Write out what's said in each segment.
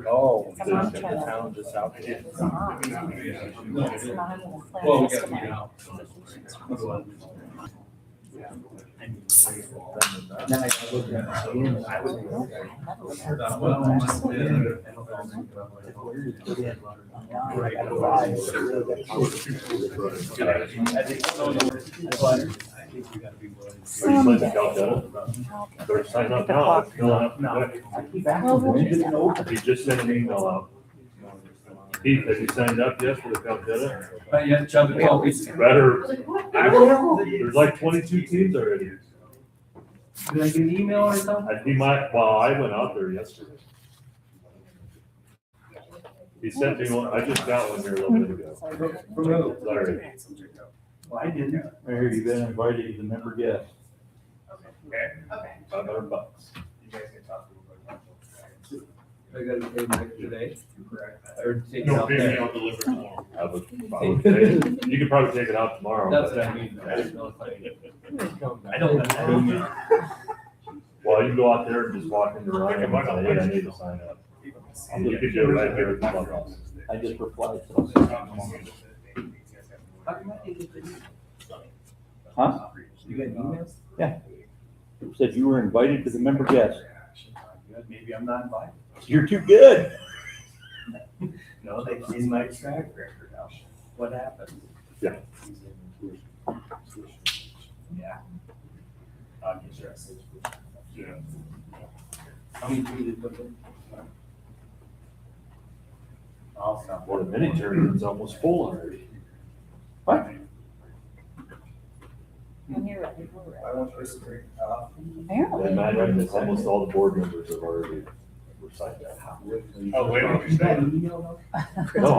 Oh, Come on, the try to- town just out here. Well, we got Then I look at They're signing up now. It's filling up now. He just sent an email out. Pete, have you signed up yet for the Calcutta? But yeah, Chubb and Kobe's. Better. There's like 22 teams already. Did I get an email or something? He might, well, I went out there yesterday. He sent me one, I just got one here a little bit ago. Larry. Well, I didn't. I heard you've been invited to the member guest. Okay. $500. I gotta pay Mike today. Or take it No, out maybe there. I'll deliver tomorrow. I would say, you could probably take it out tomorrow. That's but- what I mean. I didn't know if I don't know. Well, you can go out there and just walk into Ryan and say, hey, I need to sign up. You could do it right here at the clubhouse. I just replied. Huh? You got emails? Said you were invited to the member guest. Maybe I'm not invited. You're too good. No, they've seen my track record now. What happened? Yeah. Yeah. I'm interested. Yeah. How many people did put in? Awesome. Well, the mini tournament's almost full already. What? When you're ready, we're ready. I want to disagree. Apparently. And Matt, it's almost all the board members have already were signed up. Oh, wait, what you saying? No,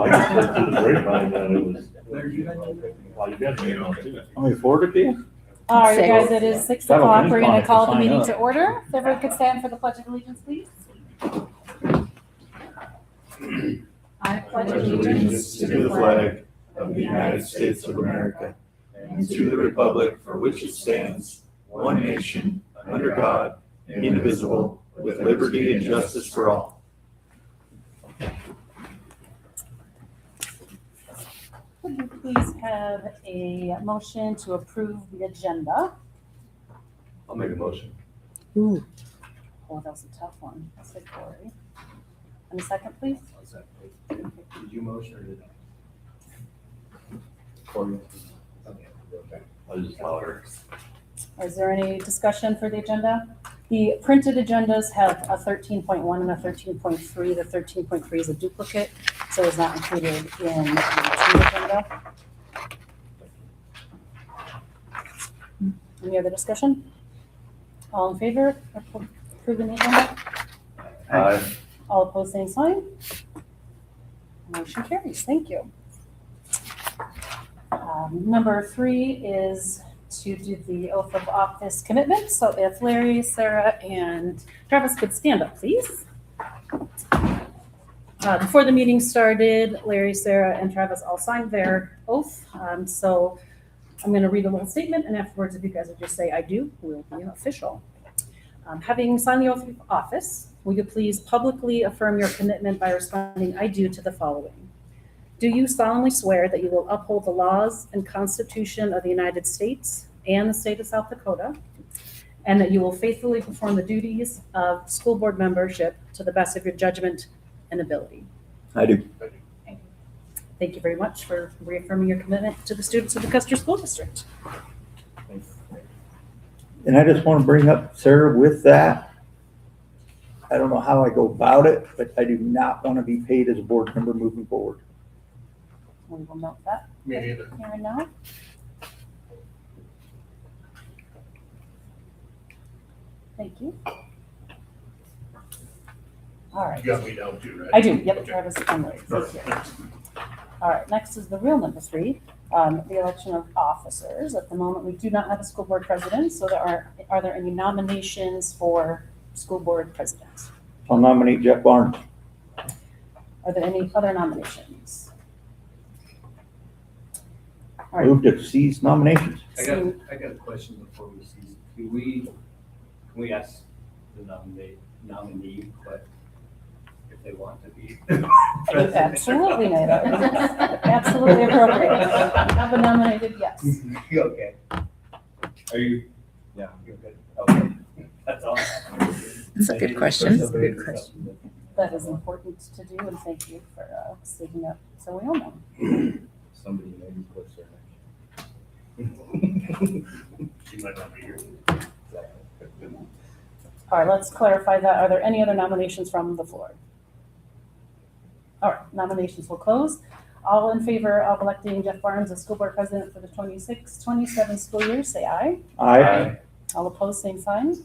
I just heard through the grapevine that it was, There you go. well, you got an email too. Let me forward it to you. All right, guys, it is 6 That'll o'clock. be We're fun gonna to call the sign meeting up. to order. If everyone could stand for the pledge of allegiance, please. I pledge allegiance to the flag of the United States of America and to the republic for which it stands, one nation, under God, indivisible, with liberty and justice for all. Would you please have a motion to approve the agenda? I'll make a motion. Oh, that was a tough one. I said Corey. And a second, please? Did you motion or did I? Okay. I just louder. Is there any discussion for the agenda? The printed agendas have a 13.1 and a 13.3. The 13.3 is a duplicate, so it's not included in the team agenda. Any other discussion? All in favor of approving the agenda? Aye. All opposed, same sign. Motion carries. Thank you. Number 3 is to do the oath of office commitment. So if Larry, Sarah, and Travis could stand up, please. Before the meeting started, Larry, Sarah, and Travis all signed their oath. So I'm going to read a little statement, and afterwards, if you guys would just say I do, we'll be official. Having signed the oath of office, will you please publicly affirm your commitment by responding I do to the following? Do you solemnly swear that you will uphold the laws and Constitution of the United States and the state of South Dakota, and that you will faithfully perform the duties of school board membership to the best of your judgment and ability? I do. Thank you very much for reaffirming your commitment to the students of the Custer School District. And I just want to bring up, Sarah, with that, I don't know how I go about it, but I do not want to be paid as a board member moving forward. We will note that Me neither. here and now. Thank you. All right. You got me down too, right? I do, yep, Travis Conway. Thank you. All right, next is the real number 3, the election of officers. At the moment, we do not have a school board president, so are there any nominations for school board president? I'll nominate Jeff Barnes. Are there any other nominations? All right, Move to cease nominations. I got a question before we see. Can we ask nominee, but if they want to be. Absolutely, Nate. Absolutely appropriate. Have a nominated, yes. Okay. Are you? Yeah, you're good. Okay. That's all. That's a good question. Good question. That is important to do, and thank you for speaking up so we all know. Somebody maybe puts their She might not be here. All right, let's clarify that. Are there any other nominations from the floor? All right, nominations will close. All in favor of electing Jeff Barnes as school board president for the 26-27 school year, say aye. Aye. All opposed, same sign.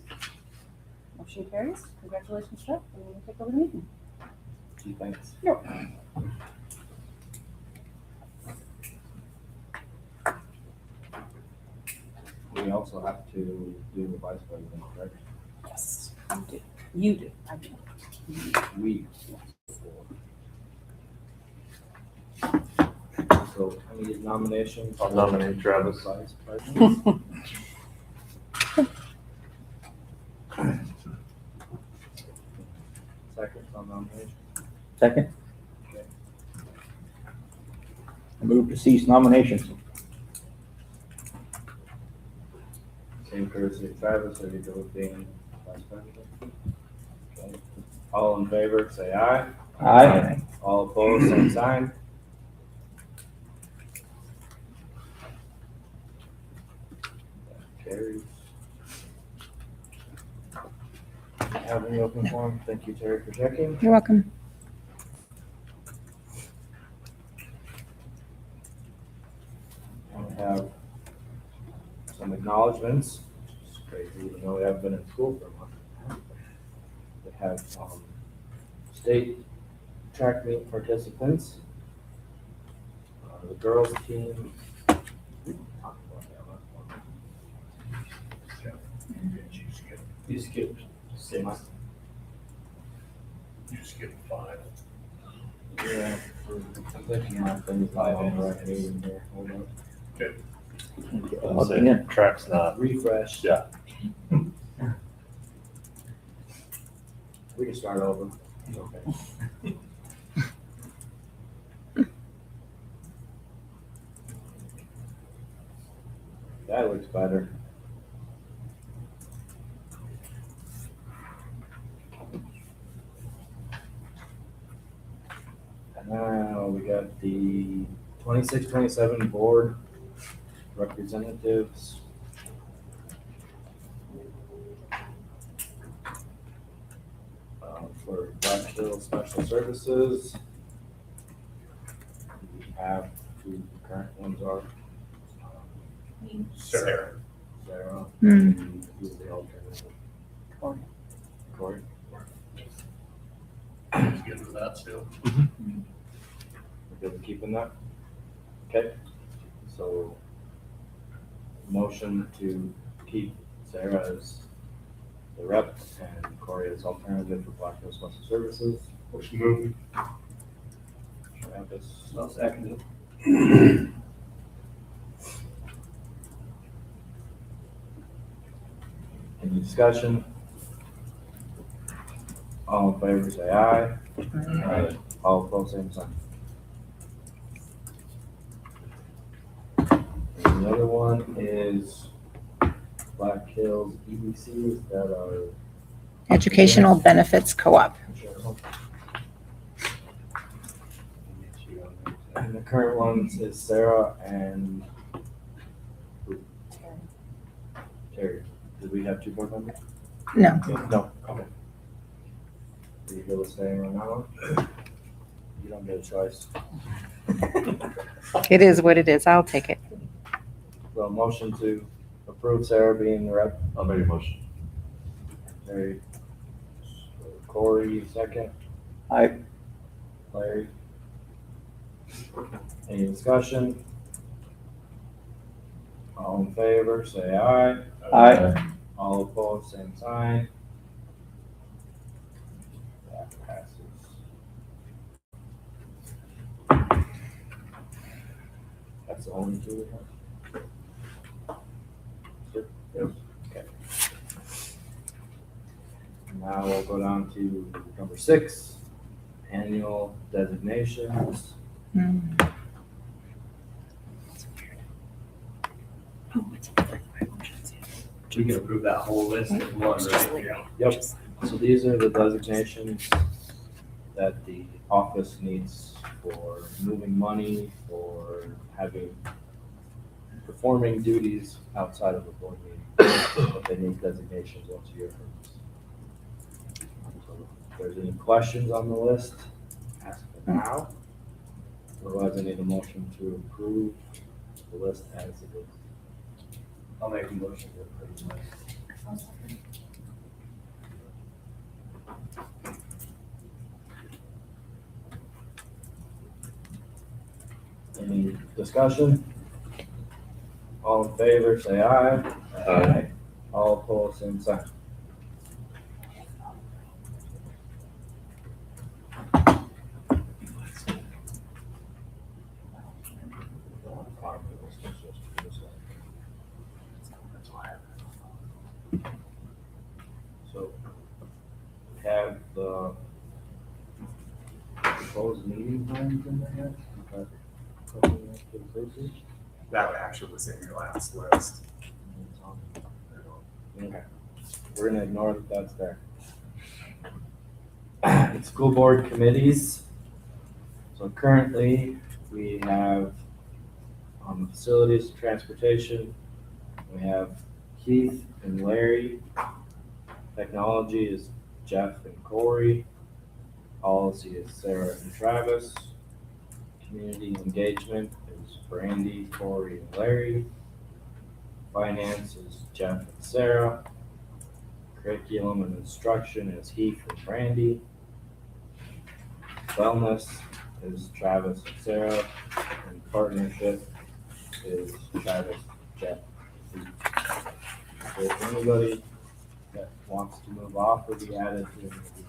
Motion carries. Congratulations, Jeff, and we'll take over the meeting. Gee, thanks. Yep. We also have to do the vice president, correct? Yes, you do. You do. I do. We. So I need nominations. I'll nominate Travis. Vice president. Second on nomination. Second. Okay. I move to cease nominations. Same courtesy of Travis, are you good with being vice president? Okay. All in favor, say aye. Aye. All opposed, same sign. That carries. Having the open forum, thank you, Terry, for checking. You're welcome. We have some acknowledgements. It's crazy, even though we haven't been in school for a month. We have state track meet participants. The girls team. You skipped 6. You skipped 5. Yeah, I'm thinking my thing's not on the right page in here. Hold on. Log in. Track's not. Refresh. Yeah. We can start over. It's okay. That looks better. And now we got the 26-27 board representatives. For Black Hill Special Services. We have who the current ones are. Sarah. Sarah. Hmm. And who's the alternative? Corey. Corey. He's good with that still. We're good with keeping that? Okay, so motion to keep Sarah as the rep and Corey as alternative for Black Hills Special Services. Motion moved. Travis. I'll second it. Any discussion? All in favor, say aye. Aye. All opposed, same sign. And the other one is Black Hills EDCs that are. Educational Benefits Co-op. And the current ones is Sarah and Terry. Did we have 2 board members? No. No, okay. Are you good with staying on that one? You don't get a choice. It is what it is. I'll take it. So motion to approve Sarah being the rep. I'll make a motion. Terry. Corey, second. Aye. Larry. Any discussion? All in favor, say aye. Aye. All opposed, same sign. That passes. That's the only 2 we have? Yep. Okay. Now we'll go down to number 6, annual designations. We can approve that whole list in one, right? Yeah. Yep. So these are the designations that the office needs for moving money, for performing duties outside of a board meeting. But they need designations once a year from us. So if there's any questions on the list, ask them now. Otherwise, I need a motion to approve the list as it is. I'll make a motion to approve the list. Any discussion? All in favor, say aye. Aye. All opposed, same sign. So, we have the proposed meeting times in there yet? Is that something that could approve it? That actually was in your last list. Okay, we're gonna ignore that that's there. School board committees. So currently, we have on the facilities, transportation, we have Keith and Larry. Technology is Jeff and Corey. Policy is Sarah and Travis. Community engagement is Brandy, Corey, and Larry. Finance is Jeff and Sarah. Curriculum and instruction is Heath and Brandy. Wellness is Travis and Sarah. And partnership is Travis, Jeff, and Heath. So if anybody that wants to move off or be added to any of these,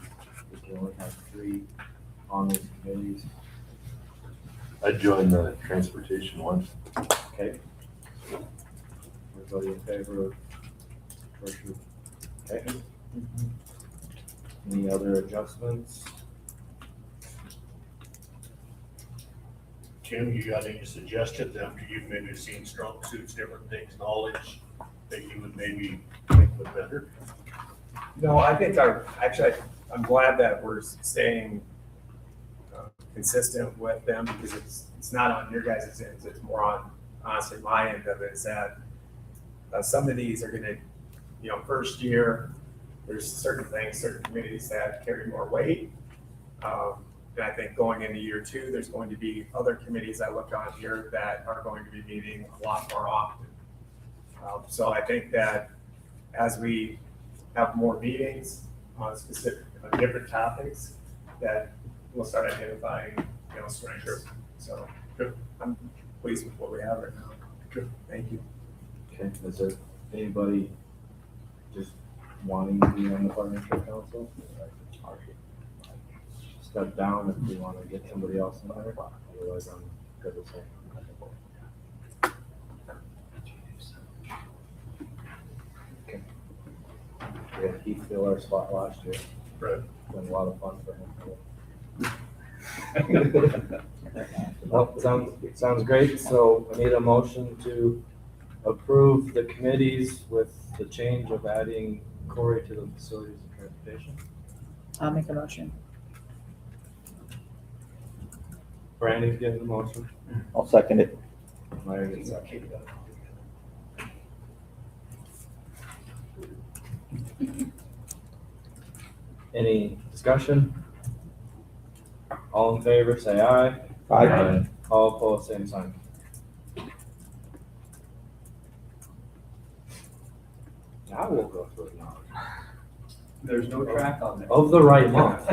we can only have 3 on these committees. I'd join the transportation one. Okay. Everybody in favor of first group? Okay. Any other adjustments? Tim, you got any suggestions after you've maybe seen strong suits, different things, knowledge that you would maybe make look better? No, I think I'm glad that we're staying consistent with them because it's not on your guys' ends, it's more on, honestly, my end of it is that some of these are gonna, first year, there's certain things, certain committees that carry more weight. And I think going into year 2, there's going to be other committees I look on here that are going to be meeting a lot more often. So I think that as we have more meetings on different topics, that we'll start identifying, strengths. So I'm pleased with what we have right now. Good. Thank you. Okay, is there anybody just wanting to be on the partnership council? Step down if we want to get somebody else in there, otherwise I'm good with saying. Okay. We had Keith fill our spot last year. Right. Been a lot of fun for him. Well, sounds great, so I need a motion to approve the committees with the change of adding Corey to the facilities and transportation. I'll make a motion. Brandy's getting the motion. I'll second it. Larry gets second. Any discussion? All in favor, say aye. Aye. All opposed, same sign. Now we'll go through it now. There's no track on there. Of the right month.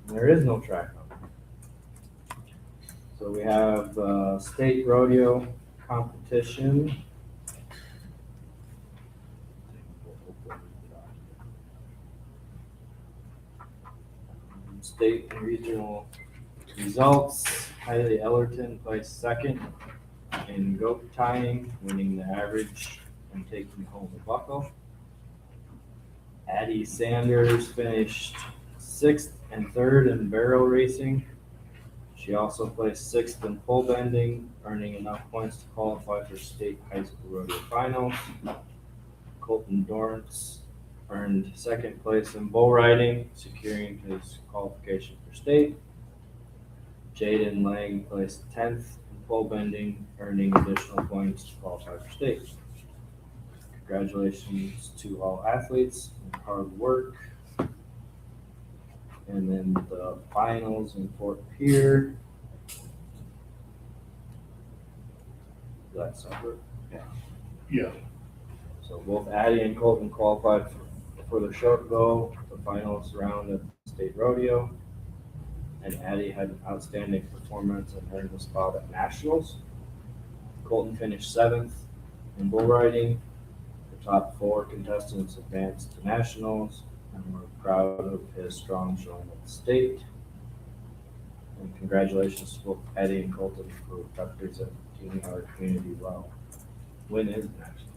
There is no track on it. So we have state rodeo competition. State and regional results, Kylie Ellerton placed second in goat tying, winning the average and taking home the buckle. Addie Sanders finished 6th and 3rd in barrel racing. She also placed 6th in pole bending, earning enough points to qualify for state high school rodeo finals. Colton Dorrance earned 2nd place in bull riding, securing his qualification for state. Jaden Lang placed 10th in pole bending, earning additional points to qualify for state. Congratulations to all athletes and hard work. And then the finals in Fort Pierre. That's separate. Yeah. So both Addie and Colton qualified for the short bow, the finals round at the state rodeo. And Addie had an outstanding performance and earned a spot at nationals. Colton finished 7th in bull riding. The top 4 contestants advanced to nationals, and we're proud of his strong showing at the state. And congratulations to both Addie and Colton for representing our community well. When is nationals?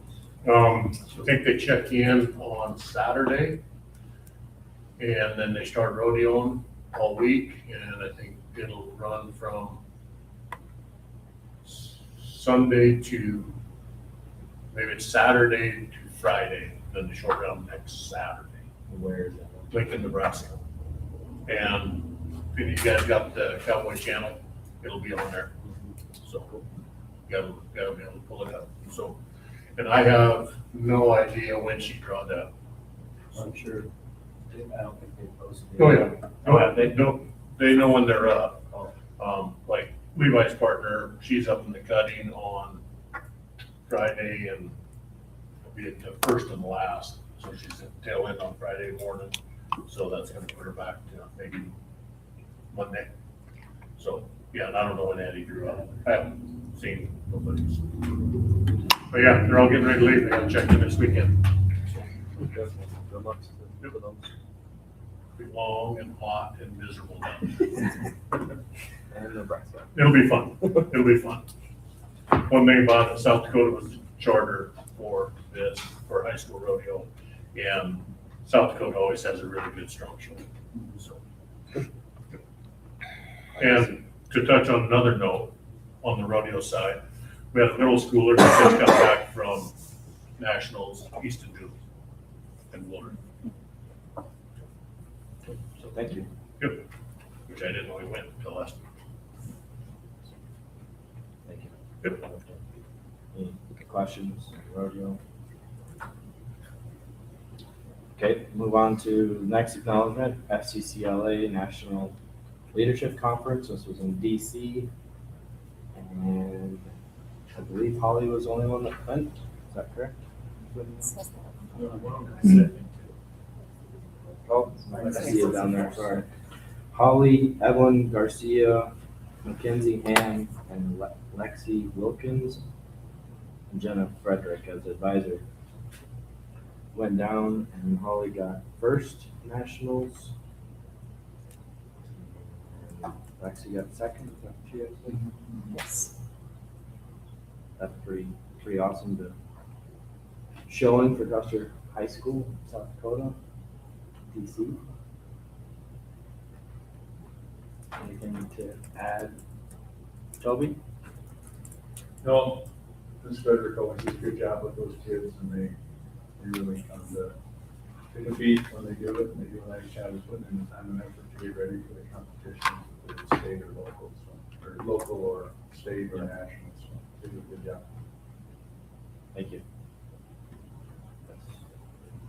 I think they check in on Saturday, and then they start rodeoing all week, and I think it'll run from Sunday to, maybe it's Saturday to Friday, then the short round next Saturday, Where is it? Lincoln, Nebraska. And if you guys got the Cowboy Channel, it'll be on there. So, gotta be able to pull it up. So, and I have no idea when she draw that. I'm sure, I don't think they posted it. Oh, yeah. They know when they're up. Like Levi's partner, she's up in the cutting on Friday, and it'll be at the first and last. So she's at tail end on Friday morning. So that's gonna put her back to maybe Monday. So, yeah, and I don't know when Addie drew up. I haven't seen nobody's. But yeah, they're all getting ready to leave. They gotta check in this weekend. Good luck to those. Be long and hot and miserable. And Nebraska. It'll be fun. It'll be fun. One thing about it, South Dakota was charter for this, for high school rodeo. And South Dakota always has a really good, strong show. So. And to touch on another note, on the rodeo side, we had a middle schooler that just got back from nationals, Easton Duke and Woolard. So thank you. Good. Which I didn't know he went until last week. Thank you. Good. Any questions, rodeo? Okay, move on to the next acknowledgement, FCCLA National Leadership Conference. This was in DC. And I believe Holly was the only one that went. Is that correct? Oh, I see it down there, sorry. Holly, Evelyn Garcia, Mackenzie Ham, and Lexi Wilkins, and Jenna Frederick as advisor. Went down and Holly got first nationals. And Lexi got second, is that what she had said? Yes. That's pretty awesome to showing for Custer High School, South Dakota, DC. Anything to add, Toby? No, Ms. Frederick always does a good job with those kids, and they really come to compete when they do it, and they do a nice job of putting in the time and effort to get ready for the competition, whether it's state or local, or local or state or national, so they do a good job. Thank you.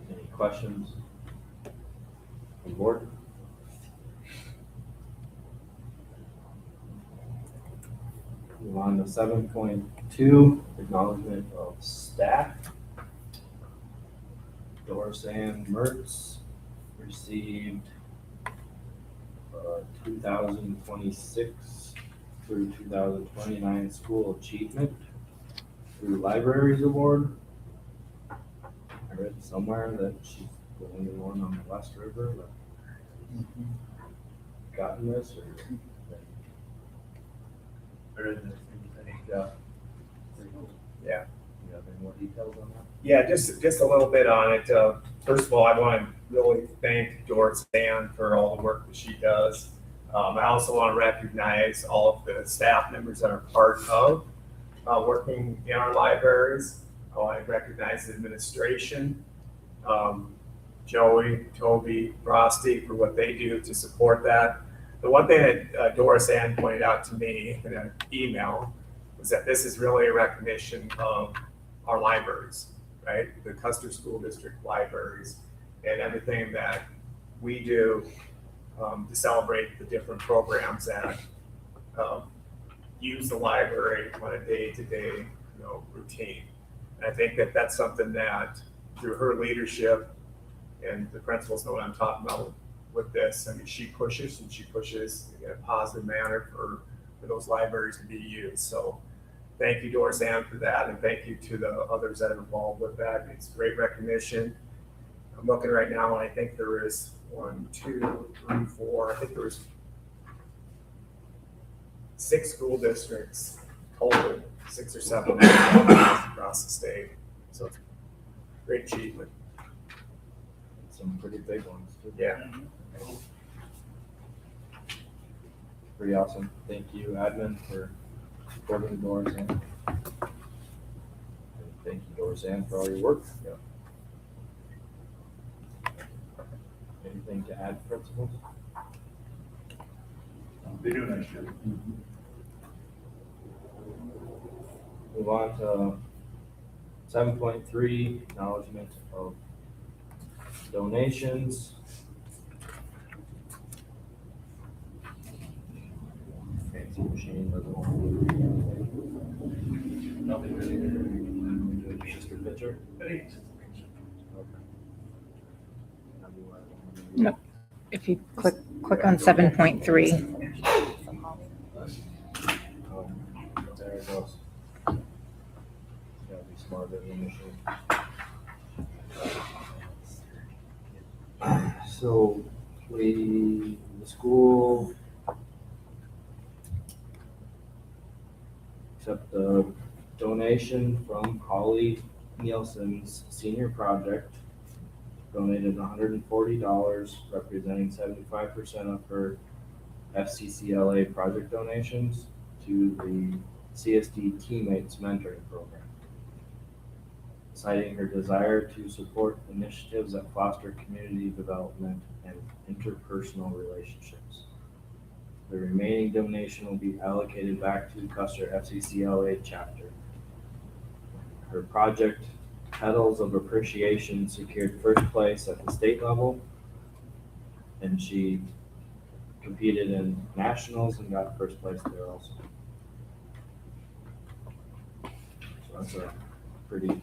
Any questions on board? Move on to 7.2, acknowledgement of staff. Doris Ann Mertz received 2026 through 2029 School Achievement through Libraries Award. I read somewhere that she's the only one on the West River that gotten this, or There is, I think, yeah. Pretty cool. Yeah. You have any more details on that? Yeah, just a little bit on it. First of all, I want to really thank Doris Ann for all the work that she does. I also want to recognize all of the staff members that are part of working in our libraries. I want to recognize the administration, Joey, Toby, Frosty, for what they do to support that. The one thing that Doris Ann pointed out to me in an email was that this is really a recognition of our libraries, right? The Custer School District libraries and everything that we do to celebrate the different programs that use the library on a day-to-day, routine. And I think that that's something that through her leadership, and the principals know what I'm talking about with this. I mean, she pushes in a positive manner for those libraries to be used. So thank you, Doris Ann, for that, and thank you to the others that are involved with that. It's great recognition. I'm looking right now, and I think there is 1, 2, 3, 4. I think there was 6 school districts total, 6 or 7 across the state. So it's a great achievement. Some pretty big ones too. Yeah. Pretty awesome. Thank you, admin, for supporting Doris Ann. And thank you, Doris Ann, for all your work. Anything to add, principals? They do a nice job. Move on to 7.3, acknowledgement of donations. Fancy machine doesn't want to do nothing really. Just a picture. Okay. No. If you click on 7.3. There it goes. Gotta be smarter than the machine. So the school accept the donation from Holly Nielsen's senior project. Donated $140, representing 75% of her FCCLA project donations to the CSD Teammates Mentoring Program, citing her desire to support initiatives that foster community development and interpersonal relationships. The remaining donation will be allocated back to the Custer FCCLA chapter. Her project, Petals of Appreciation, secured first place at the state level, and she competed in nationals and got first place there also. So that's a pretty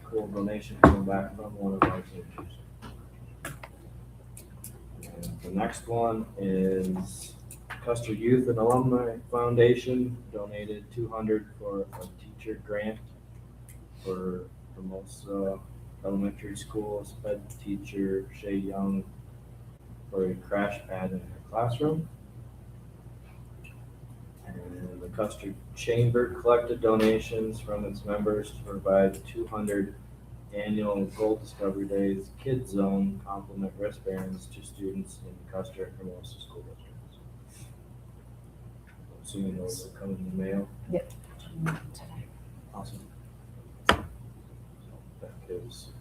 cool donation coming back from one of our teachers. And the next one is Custer Youth and Alumni Foundation donated $200 for a teacher grant for most elementary school sped teacher Shay Young for a crash pad in her classroom. And the Custer Chamber collected donations from its members to provide 200 annual Gold Discovery Days Kids Zone compliment wristbands to students in Custer and Hermosa school districts. Assuming those will come in the mail. Yep. Awesome. That gives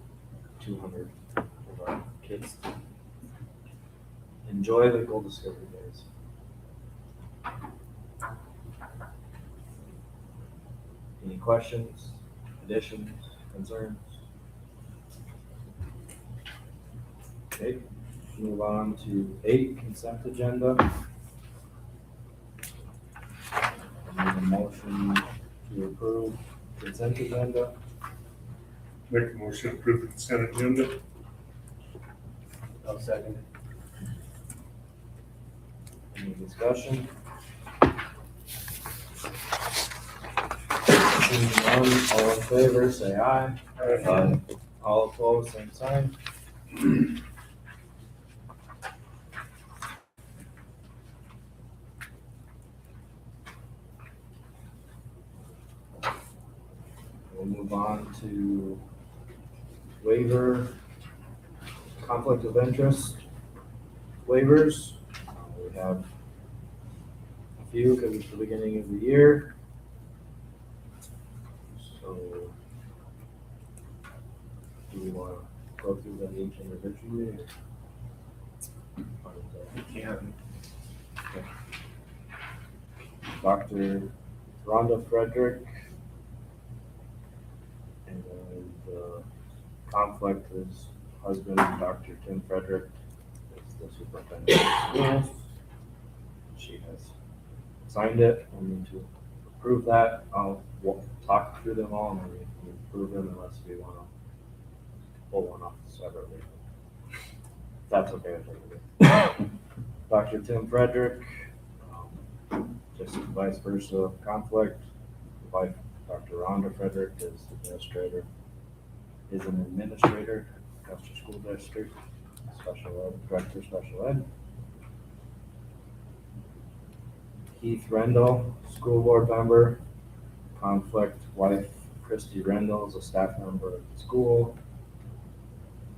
200 of our kids to enjoy the Gold Discovery Days. Any questions, additions, concerns? Okay, move on to 8, consent agenda. I need a motion to approve consent agenda. Make a motion to approve the consent agenda. I'll second Any discussion? Seeing none, all in favor, say aye. Aye. All opposed, same sign. We'll move on to waiver, conflict of interest waivers. We have a few because it's the beginning of the year. So do we want to go through them each individually? You can. Dr. Rhonda Frederick. And then the conflict is husband, Dr. Tim Frederick, is the superintendent of schools. She has signed it. We need to approve that. I'll talk through them all and then we can approve them unless we want to pull one off separately. If that's okay with everybody. Dr. Tim Frederick, just vice versa conflict. Wife, Dr. Rhonda Frederick is an administrator at Custer School District, special ed, director of special ed. Keith Rendell, school board member, conflict, wife Christy Rendell is a staff member at the school.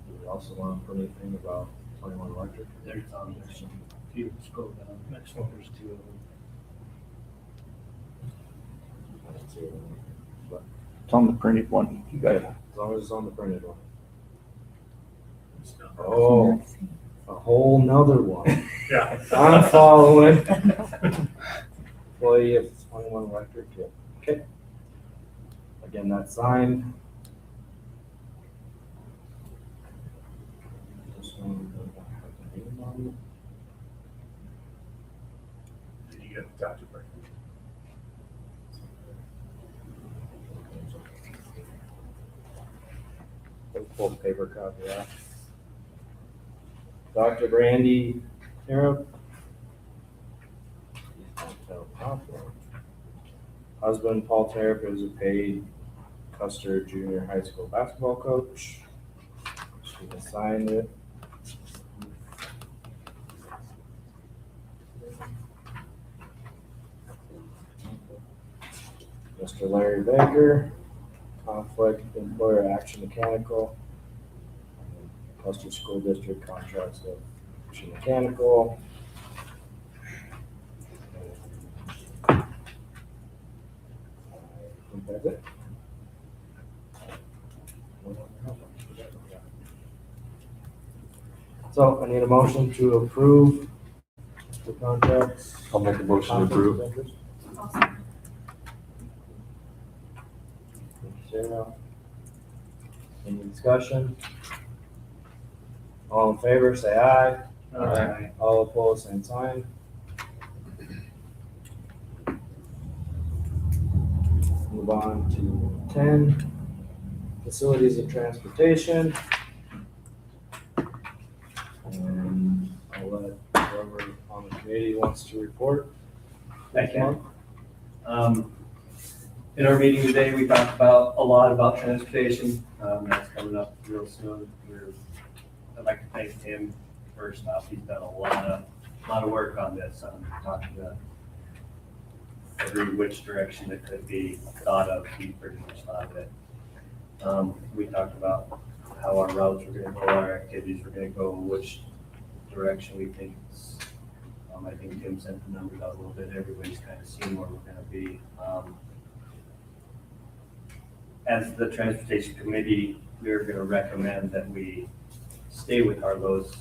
Do we also want to put anything about 21 Electric? There's, there's some, if you scroll down, next one, there's two of them. I don't see it, but It's on the printed one. You got it. as long as it's on the printed one. It's not- Oh, a whole nother one. Yeah. I'm following. Employee of 21 Electric, yeah. Okay. Again, that's signed. This one doesn't have the name on Did you get Dr. Burke? it. Full paper copy of that. Dr. Brandy Harrop. Husband Paul Terp is a paid Custer Junior High School basketball coach. She has signed it. Mr. Larry Baker, conflict employer action mechanical. Custer School District contracts with action mechanical. I think that's it. So I need a motion to approve the contracts. I'll make a motion to approve. Thank you, Sarah. Any discussion? All in favor, say aye. Aye. All opposed, same sign. Move on to 10, facilities and transportation. And I'll let whoever on the committee wants to report. Thank you. In our meeting today, we talked a lot about transportation. That's coming up real soon. I'd like to thank Tim first off. He's done a lot of work on this. Talking about every which direction it could be thought of. He pretty much thought of it. We talked about how our routes were going to go, our activities were going to go, which direction we think it's. I think Tim sent the numbers out a little bit. Everybody's kind of seeing where we're going to be. As the transportation committee, we're going to recommend that we stay with our Lowe's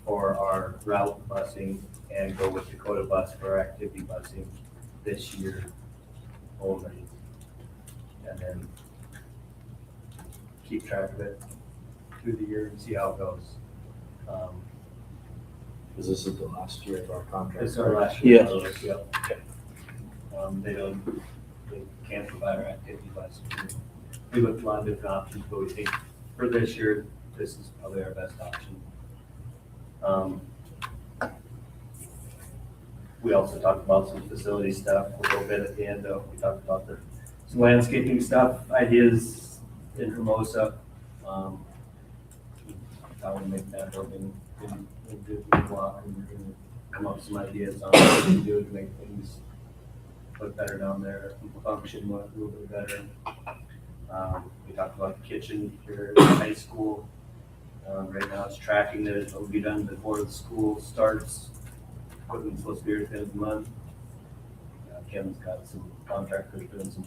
for our route busing and go with Dakota Bus for our activity busing this year only. And then keep track of it through the year and see how it goes. Is this the last year of our contract? This is our last year. Yes. of Lowe's, yep. They can't provide our activity bus. We looked at a lot of different options, but we think for this year, this is probably our best option. We also talked about some facility stuff a little bit at the end, though. We talked about some landscaping stuff, ideas in Hermosa. How we make that building good walk, and we're gonna come up with some ideas on what we can do to make things look better down there, function a little bit better. We talked about the kitchen here at the high school. Right now it's tracking that it will be done before the school starts. Equipment's supposed to be here at the end of the month. Kevin's got some contractors doing some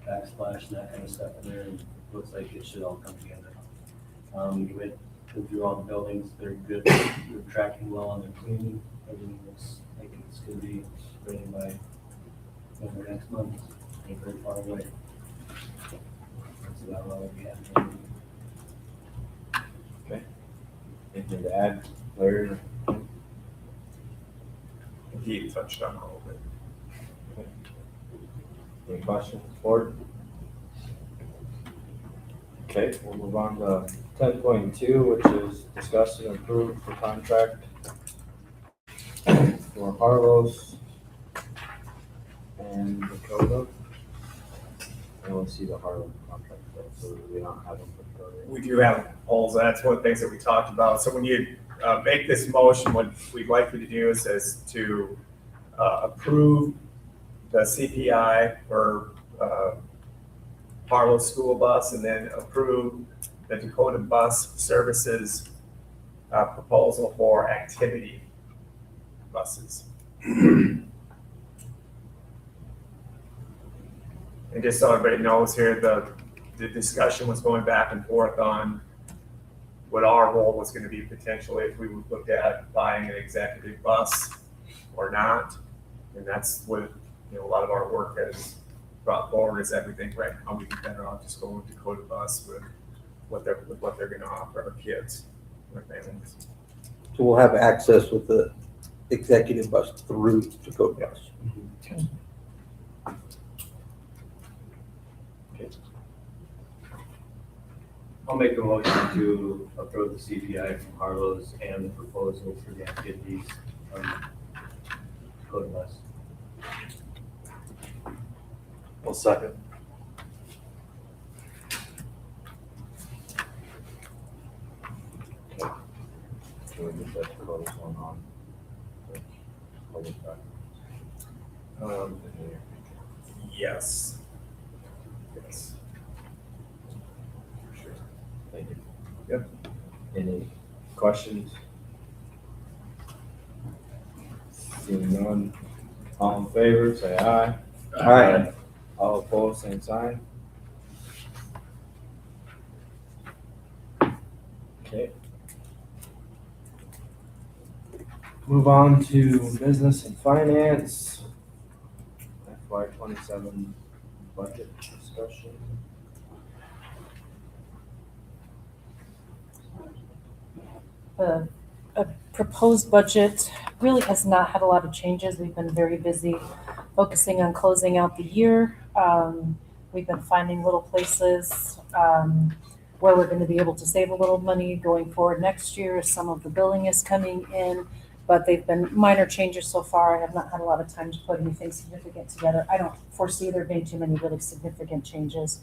backsplash and that kind of stuff in there, and looks like it should all come together. We went through all the buildings, they're good, they're tracking well on their cleaning, everything looks like it's gonna be ready by over next month, ain't very far away. That's about all we have. Anything to add, Larry? He touched on all of it. Any questions, board? Okay, we'll move on to 10.2, which is discuss and approve the contract for Harlow's and Dakota. I don't see the Harlow contract though, so we don't have them for Dakota. We do have polls, that's one of the things that we talked about. So when you make this motion, what we'd like you to do is to approve the CPI for Harlow school bus, and then approve the Dakota Bus Services proposal for activity buses. And just so everybody knows here, the discussion was going back and forth on what our role was going to be potentially if we would look at buying an executive bus or not. And that's what, a lot of our work has brought forward, is everything right now we'd be better off just going with Dakota Bus with what they're going to offer our kids, our families. So we'll have access with the executive bus through Dakota Bus. I'll make a motion to approve the CPI from Harlow's and the proposal for the activities on Dakota Bus. Well, second. Can we get that Dakota's one on? Hold it back. Yes. Yes. For sure. Thank you. Yep. Any questions? Seeing none, all in favor, say aye. Aye. All opposed, same sign. Okay. Move on to business and finance. FY 27 budget discussion. The proposed budget really has not had a lot of changes. We've been very busy focusing on closing out the year. We've been finding little places where we're going to be able to save a little money going forward next year. Some of the billing is coming in, but they've been minor changes so far. I have not had a lot of time to put anything significant together. I don't foresee there being too many really significant changes.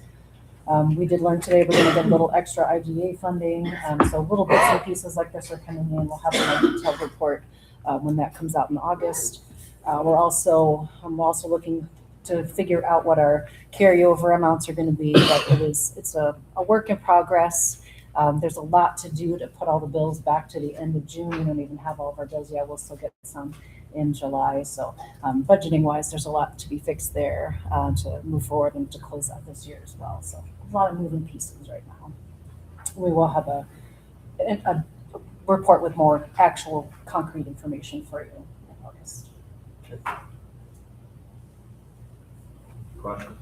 We did learn today we're going to get a little extra IGA funding, so little bits and pieces like this are coming in. We'll have a more detailed report when that comes out in August. I'm also looking to figure out what our carryover amounts are going to be, but it's a work in progress. There's a lot to do to put all the bills back to the end of June. We don't even have all of our bills yet. We'll still get some in July. So budgeting wise, there's a lot to be fixed there to move forward and to close out this year as well. So a lot of moving pieces right now. We will have a report with more actual concrete information for you in August. Questions?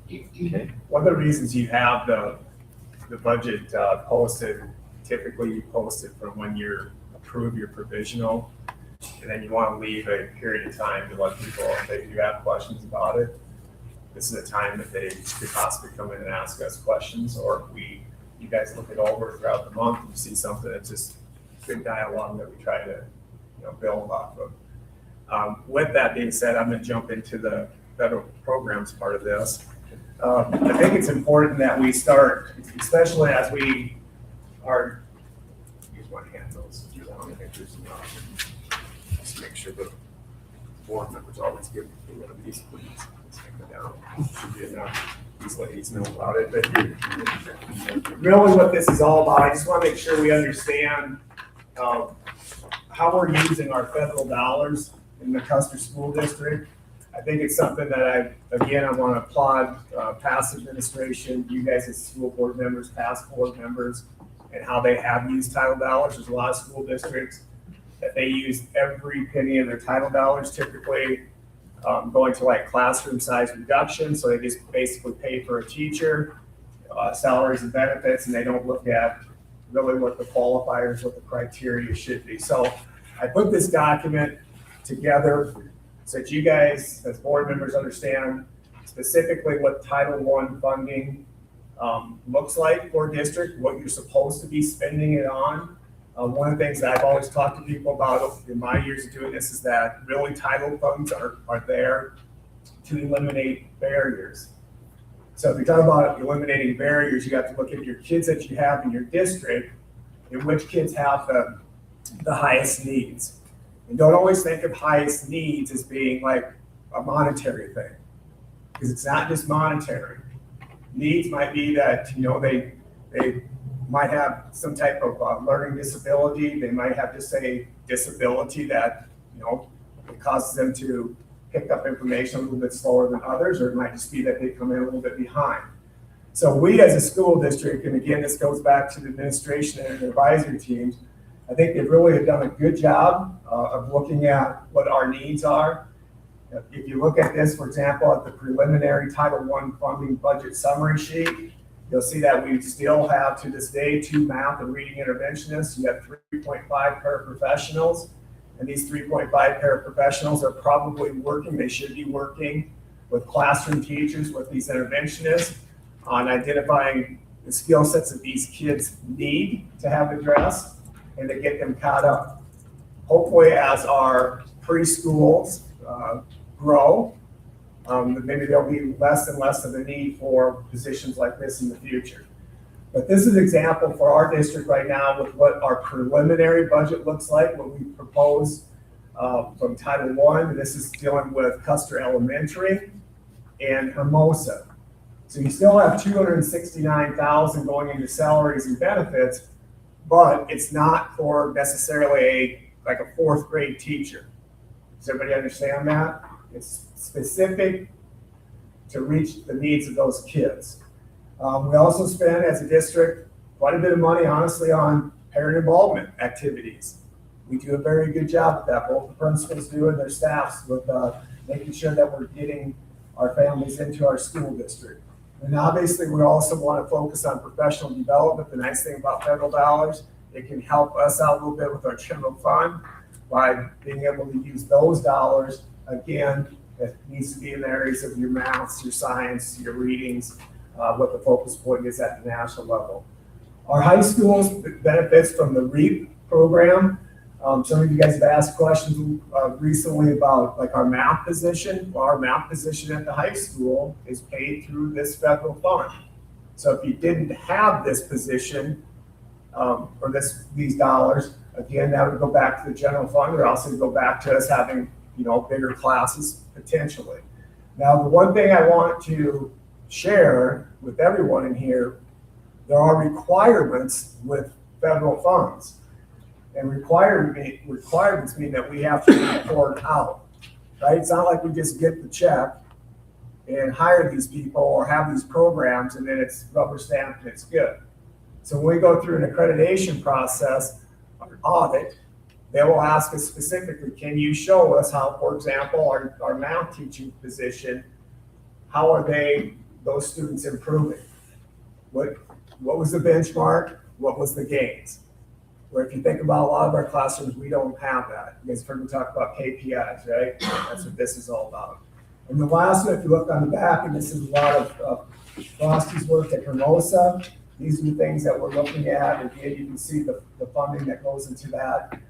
Okay. One of the reasons you have the budget posted, typically you post it from when you approve your provisional, and then you want to leave a period of time to let people, if they do have questions about it, this is a time that they could possibly come in and ask us questions, or if you guys look it over throughout the month and you see something that's just good dialogue that we try to build off of. With that being said, I'm going to jump into the federal programs part of this. I think it's important that we start, especially as we are, use one hand those, just make sure the board members always give me one of these, please. down. Should be enough. These ladies know about it, but really what this is all about, I just want to make sure we understand how we're using our federal dollars in the Custer School District. I think it's something that I want to applaud past administration, you guys as school board members, past board members, and how they have used title dollars. There's a lot of school districts that they use every penny of their title dollars, typically going to like classroom size reduction. So they just basically pay for a teacher, salaries and benefits, and they don't look at really what the qualifiers, what the criteria should be. So I put this document together so that you guys as board members understand specifically what Title I funding looks like for a district, what you're supposed to be spending it on. One of the things that I've always talked to people about in my years of doing this is that really title funds are there to eliminate barriers. So if you're talking about eliminating barriers, you have to look at your kids that you have in your district and which kids have the highest needs. And don't always think of highest needs as being like a monetary thing, because it's not just monetary. Needs might be that, they might have some type of learning disability. They might have just a disability that, it causes them to pick up information a little bit slower than others, or it might just be that they come in a little bit behind. So we as a school district, and again, this goes back to the administration and the advisory teams, I think they really have done a good job of looking at what our needs are. If you look at this, for example, at the preliminary Title I funding budget summary sheet, you'll see that we still have to this day 2 math and reading interventionists. You have 3.5 paraprofessionals, and these 3.5 paraprofessionals are probably working, they should be working with classroom teachers, with these interventionists on identifying the skill sets that these kids need to have addressed and to get them caught up. Hopefully as our preschools grow, maybe there'll be less and less of a need for positions like this in the future. But this is an example for our district right now with what our preliminary budget looks like, what we propose from Title I. This is dealing with Custer Elementary and Hermosa. So you still have $269,000 going into salaries and benefits, but it's not for necessarily like a 4th grade teacher. Does everybody understand that? It's specific to reach the needs of those kids. We also spend, as a district, quite a bit of money, honestly, on parent involvement activities. We do a very good job with that. Both the principals do and their staffs with making sure that we're getting our families into our school district. And obviously, we also want to focus on professional development. The nice thing about federal dollars, it can help us out a little bit with our general fund by being able to use those dollars. Again, it needs to be in the areas of your maths, your science, your readings, what the focus point is at the national level. Our high schools benefits from the REAP program. Some of you guys have asked questions recently about like our math position. Well, our math position at the high school is paid through this federal fund. So if you didn't have this position or these dollars, again, that would go back to the general fund, or also go back to us having bigger classes potentially. Now, the one thing I want to share with everyone in here, there are requirements with federal funds. And requirements mean that we have to report out, right? It's not like we just get the check and hire these people or have these programs and then it's rubber stamped and it's good. So when we go through an accreditation process, or audit, they will ask us specifically, can you show us how, for example, our math teaching position, how are those students improving? What was the benchmark? What was the gains? Where if you think about a lot of our classrooms, we don't have that. You guys have heard me talk about KPIs, right? That's what this is all about. And the last one, if you look on the back, and this is a lot of Frosty's work at Hermosa, these are the things that we're looking at. Again, you can see the funding that goes into that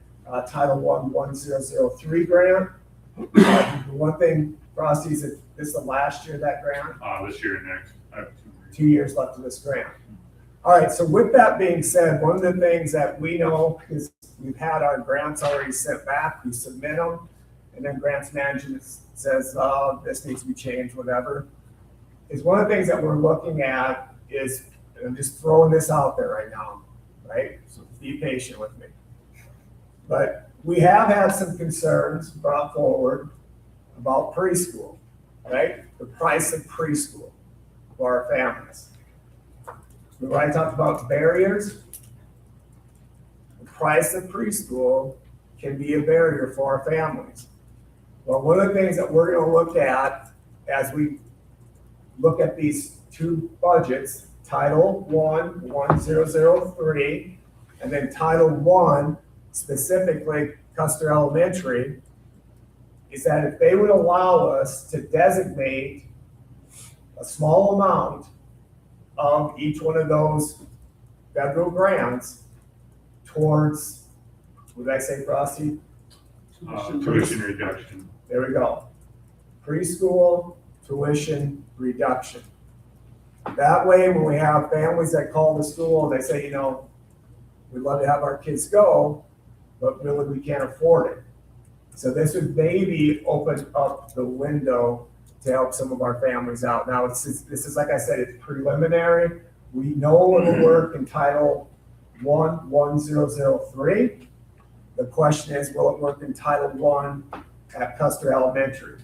Title I 1003 grant. The one thing, Frosty, is that this is the last year of that grant? This year and next. I have 2 years left of this grant. All right, so with that being said, one of the things that we know is we've had our grants already sent back, we submit them, and then grants management says, this needs to be changed, whatever, is one of the things that we're looking at is, and I'm just throwing this out there right now, right? So be patient with me. But we have had some concerns brought forward about preschool, right? The price of preschool for our families. Remember I talked about barriers? The price of preschool can be a barrier for our families. Well, one of the things that we're gonna look at as we look at these two budgets, Title 1003, and then Title 1, specifically Custer Elementary, is that if they would allow us to designate a small amount of each one of those federal grants towards, what did I say, Frosty? Tuition reduction. There we go. Preschool tuition reduction. That way, when we have families that call the school and they say, you know, we'd love to have our kids go, but really we can't afford it. So this would maybe open up the window to help some of our families out. Now, this is like I said, it's preliminary. We know it'll work in Title 1003. The question is, will it work in Title 1 at Custer Elementary?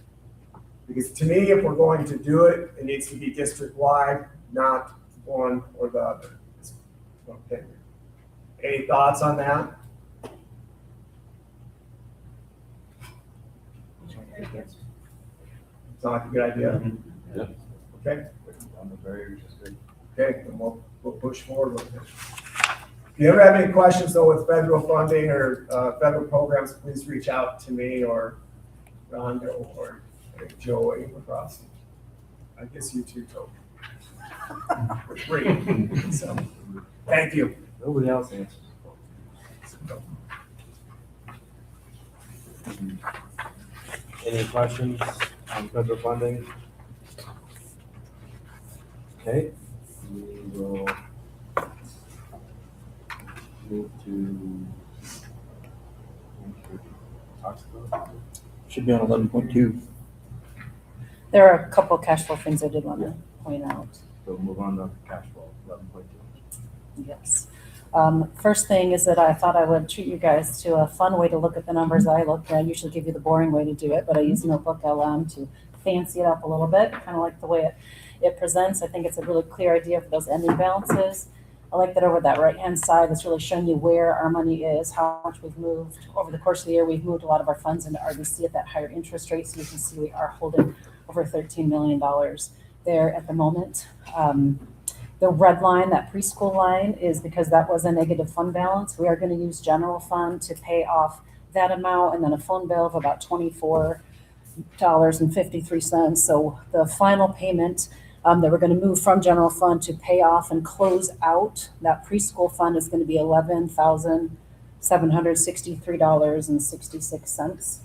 Because to me, if we're going to do it, it needs to be district-wide, not one or the other. Okay. Any thoughts on that? Sound like a good idea? Yeah. Okay. On the barriers is good. Okay, then we'll push forward with it. If you ever have any questions though with federal funding or federal programs, please reach out to me or Rhonda or Joey across. I guess you too, Toby. For free. So, thank you. Nobody else answers. Any questions on federal funding? Okay, we will move to. Should be on 11.2. There are a couple of cash flow things I did want to point out. So move on to cash flow, 11.2. Yes. First thing is that I thought I would treat you guys to a fun way to look at the numbers I look at. I usually give you the boring way to do it, but I use Notebook LM to fancy it up a little bit, kind of like the way it presents. I think it's a really clear idea for those ending balances. I like that over that right-hand side, it's really showing you where our money is, how much we've moved. Over the course of the year, we've moved a lot of our funds into RBC at that higher interest rate, so you can see we are holding over $13 million there at the moment. The red line, that preschool line, is because that was a negative fund balance. We are going to use general fund to pay off that amount and then a phone bill of about $24.53. So the final payment that we're going to move from general fund to pay off and close out that preschool fund is going to be $11,763.66.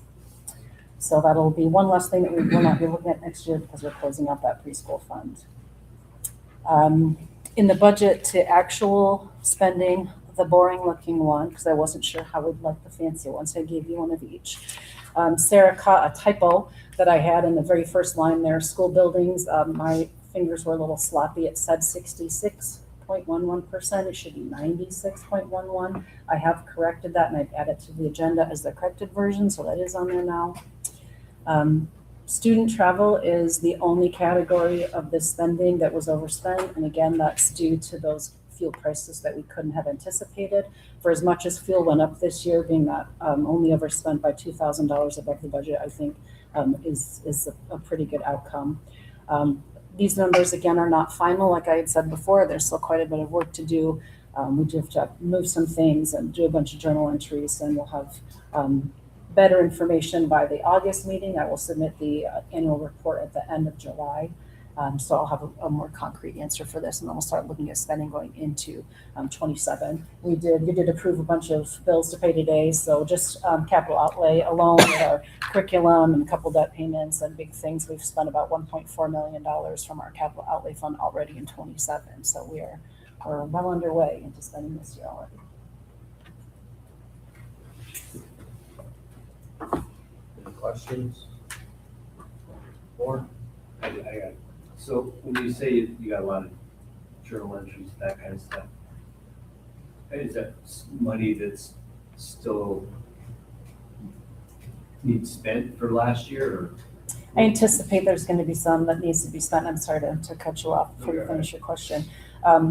So that'll be one less thing that we will not be looking at next year because we're closing out that preschool fund. In the budget to actual spending, the boring looking one, because I wasn't sure how we'd like the fancy one, so I gave you one of each. Sarah caught a typo that I had in the very first line there, school buildings. My fingers were a little sloppy. It said 66.11%. It should be 96.11. I have corrected that and I've added to the agenda as the corrected version, so that is on there now. Student travel is the only category of this spending that was overspent. And again, that's due to those fuel prices that we couldn't have anticipated. For as much as fuel went up this year, being that only overspent by $2,000 above the budget, I think is a pretty good outcome. These numbers, again, are not final. Like I had said before, there's still quite a bit of work to do. We do have to move some things and do a bunch of journal entries, and we'll have better information by the August meeting. I will submit the annual report at the end of July. So I'll have a more concrete answer for this, and then we'll start looking at spending going into 27. You did approve a bunch of bills to pay today, so just capital outlay alone with our curriculum and a couple debt payments and big things. We've spent about $1.4 million from our capital outlay fund already in 27. So we're well underway into spending this year already. questions? More? I got, so when you say you got a lot of journal entries, that kind of stuff, is that money that's still needs spent for last year, or? I anticipate there's gonna be some that needs to be spent. I'm sorry to cut you off before you finish your question.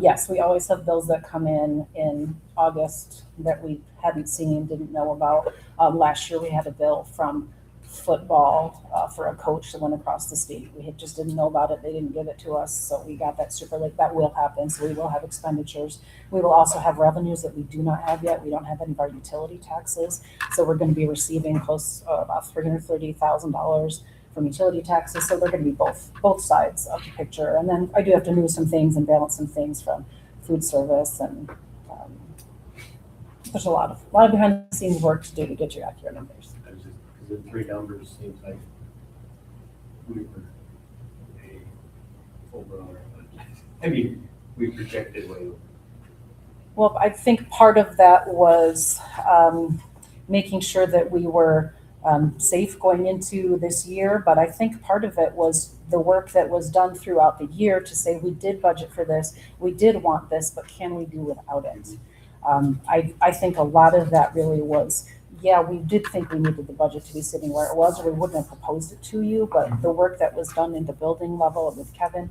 Yes, we always have bills that come in August that we hadn't seen, didn't know about. Last year, we had a bill from football for a coach that went across the state. Just didn't know about it. They didn't give it to us, so we got that super late. That will happen, so we will have expenditures. We will also have revenues that we do not have yet. We don't have any of our utility taxes, so we're gonna be receiving close, about $330,000 from utility taxes, so they're gonna be both sides of the picture. And then I do have to move some things and balance some things from food service, and there's a lot of behind the scenes work to do to get you accurate numbers. I was just, because the three numbers seems like we were way over on our budget. I mean, we projected way over. Well, I think part of that was making sure that we were safe going into this year, but I think part of it was the work that was done throughout the year to say we did budget for this, we did want this, but can we do without it? I think a lot of that really was, yeah, we did think we needed the budget to be sitting where it was, or we wouldn't have proposed it to you, but the work that was done in the building level with Kevin,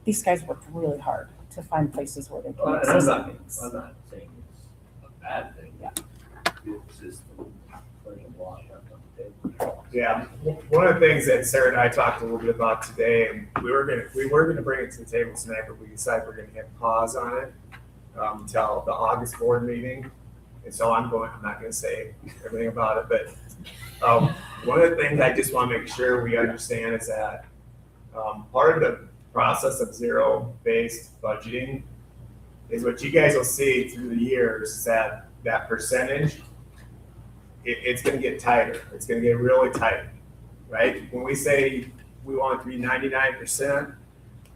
these guys worked really hard to find places where they Well, can. and I'm not saying it's a bad thing. Yeah. It's just, there's a lot left on the table. Yeah, one of the things that Sarah and I talked a little bit about today, and we were gonna bring it to the table tonight, but we decided we're gonna hit pause on it until the August board meeting. And so I'm not gonna say everything about it, but one of the things I just wanna make sure we understand is that part of the process of zero-based budgeting is what you guys will see through the years, is that percentage, it's gonna get tighter. It's gonna get really tight, right? When we say we want it to be 99%,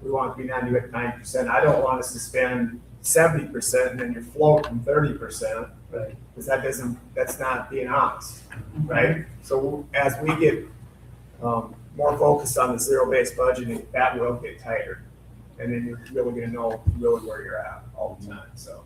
we want it to be 99%. I don't want us to spend 70% and then you're floating 30%. Right. Because that's not being honest, right? So as we get more focused on the zero-based budgeting, that will get tighter. And then you're really gonna know really where you're at all the time, so.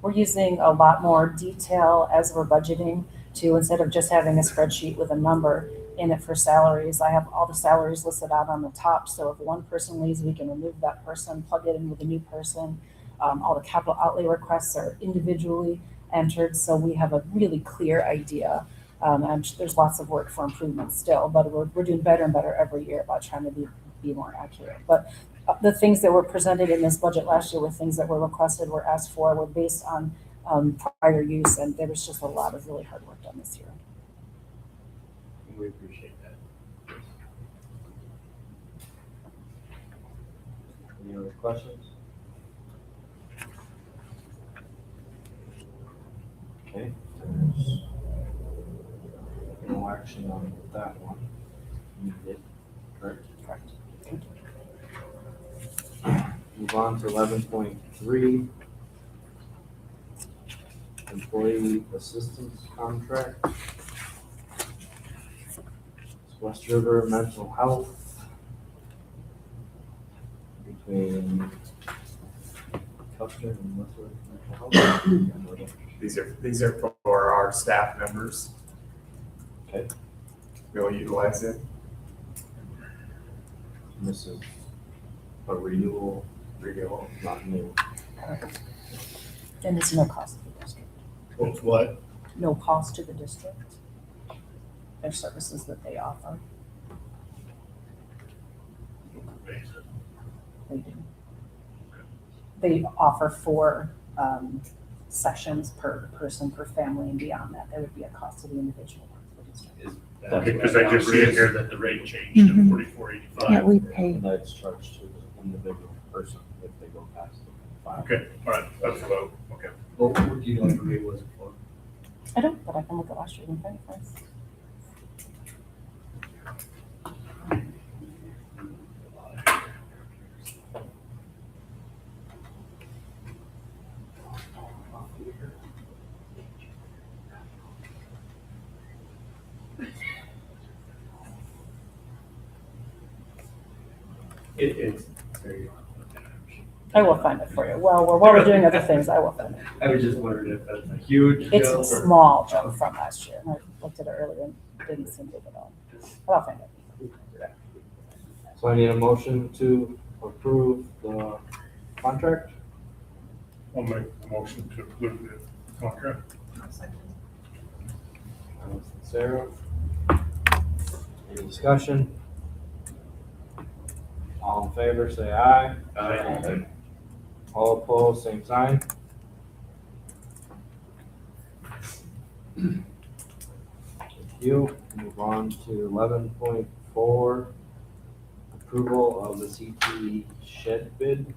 We're using a lot more detail as we're budgeting to, instead of just having a spreadsheet with a number in it for salaries, I have all the salaries listed out on the top. So if one person leaves, we can remove that person, plug it in with a new person. All the capital outlay requests are individually entered, so we have a really clear idea. And there's lots of work for improvement still, but we're doing better and better every year about trying to be more accurate. But the things that were presented in this budget last year were things that were requested, were asked for, were based on prior use, and there was just a lot of really hard work done this year. We appreciate that. Any other questions? Okay, there's no action on that one. You did, correct? Correct. Move on to 11.3. Employee assistance contract. It's West River Mental Health between Custer and West River Mental Health. These are for our staff members. Okay. We'll utilize it. This is a renewal, not new. And it's no cost to the district. It's what? No cost to the district. Their services that they offer. They do. They offer 4 sessions per person, per family, and beyond that, there would be a cost to the individual. Okay, because I just see in here that the rate changed to Mhm. 44.85. Yeah, we pay. And that's charged to the individual person if they go past the 5. Okay, all right, that's low, okay. What do you know what the rate was for? I don't, but I can look at last year and find it for us. It's very. I will find it for you. Well, while we're doing other things, I will find it. I was just wondering if that's a huge It's jump a or- small jump from last year. I looked at it earlier and didn't seem big at all. But I'll find it. So I need a motion to approve the contract. I'll make a motion to approve the contract. Sarah? Any discussion? All in favor, say aye. Aye. All opposed, same sign. Thank you. Move on to 11.4, approval of the CT shed bid.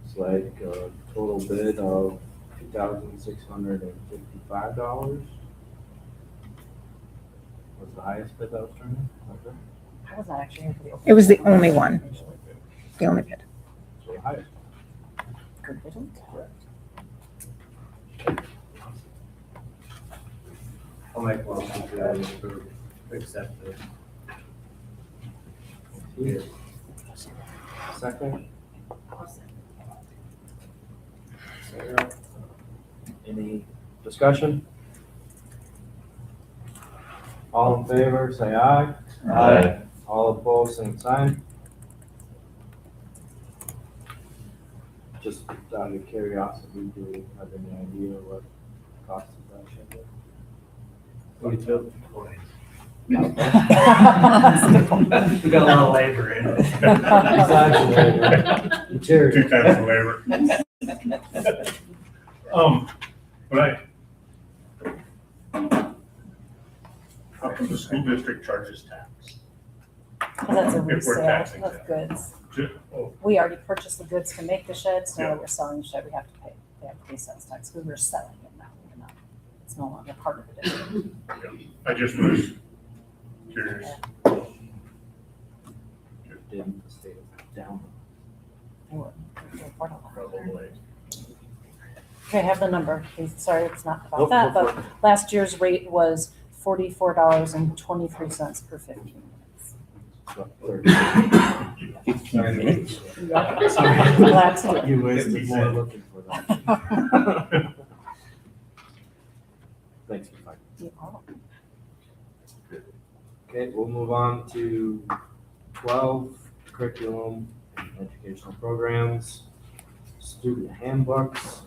It's like a total bid of $2,655. Was the highest bid that was turned in? Okay. I was not actually here for the. It was the only one, the only bid. So the highest. Good vision. I'll make a motion to approve, accept it. Second. Sarah. Any discussion? All in favor, say aye. Aye. All opposed, same sign. Just out of curiosity, do we have any idea what the cost of that should be? We got a lot of labor in it. Besides the labor, material. 2 times the labor. But how come the school district charges tax? That's a If we're resale taxing of them. goods. Oh, We already purchased the goods to make the shed, so now Yeah. that we're selling the shed, we have to pay sales tax, because we're selling it now, we're not, it's no longer part of it. I just was curious. Didn't the state down? We're part of that. Probably. Okay, I have the number, please, sorry, it's not Nope, about that, go but last year's rate was $44.23 per 15 minutes. About 30. 15 minutes. Glad to do it. You wasted more looking for that. Thanks for finding. Okay, we'll move on to 12, curriculum and educational programs, student handbooks.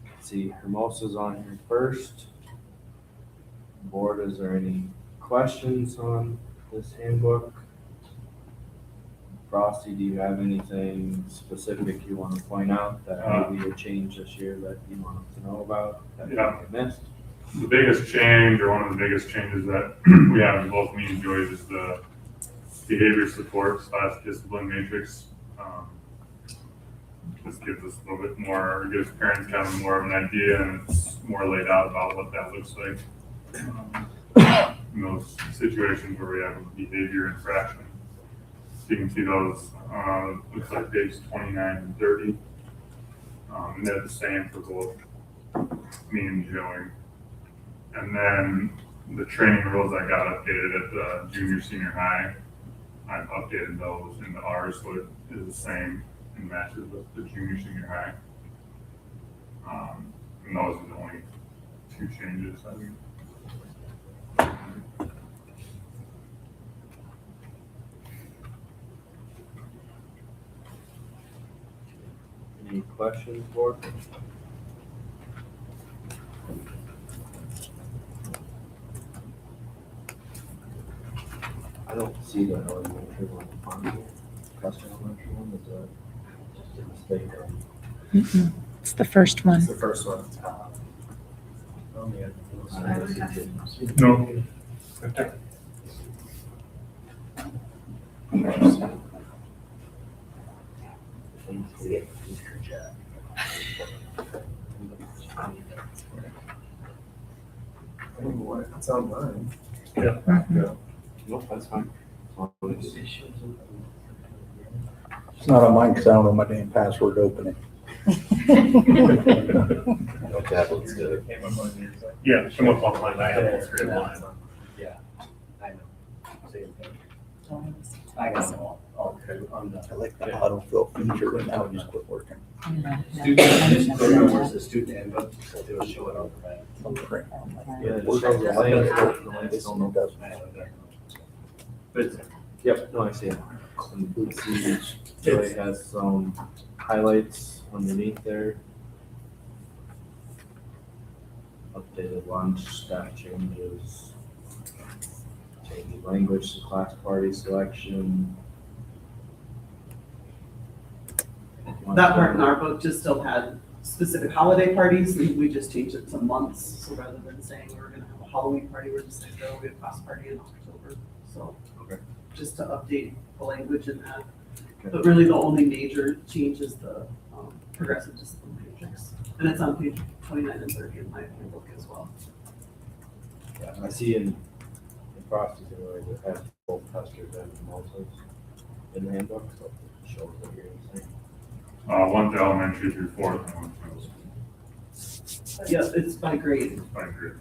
Let's see, Hermosa's on here first. Board, is there any questions on this handbook? Frosty, do you have anything specific you want to point out that maybe a change this year that you want us to know about that we Yeah. missed? The biggest change, or one of the biggest changes that we have in both me and Joyce, is the behavior support / discipline matrix. This gives us a little bit more, gives parents kind of more of an idea, and it's more laid out about what that looks like. In those situations where we have a behavior infraction. So you can see those, looks like page 29 and 30. And they're the same for both me and Joey. And then the training rules I got updated at the junior, senior high, I've updated those into ours, so it is the same and matches with the junior, senior high. And those are the only 2 changes, I think. Any questions, board? I don't see the elementary one on here. Custer elementary one, is that just a mistake? Or- It's the first one. It's the first one. Oh, yeah. No. What? It's online. Nope, that's fine. It's not on mine because I don't know my damn password to open it. No tablets, It came up on yours, like- Yeah, come up online, I have all three online. Yeah, I know. Same thing. I got them all two on the. I like the autofill feature and now it just quit working. Student, where's the student handbook? They will show it on the map. I'll print on my- Yeah, it shows the link, the links don't know. But Yep, no, I see it. And let's see, Joey has some highlights underneath there. Updated lunch, staff changes, changing language to class party selection. That part in our book just still had specific holiday parties, and we just changed it to months. So rather than saying we're gonna have a Halloween party, we're just saying there'll be a class party in October. So Okay. just to update the language in that. Okay. But really the only major change is the progressive discipline matrix. And it's on page 29 and 30 in my book as well. Yeah, I see in Frosty's anyway, that has both Custer's and Moses in the handbook, so it shows what you're saying. One's elementary through fourth and one's middle school. Yeah, it's by grade. By grade.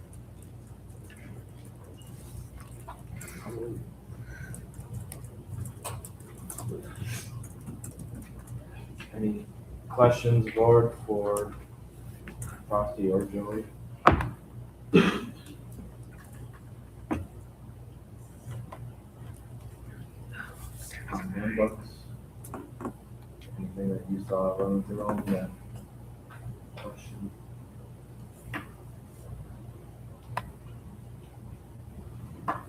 Any questions, board, for Frosty or Joey? Handbooks? Anything that you saw running through them? Yeah. Question?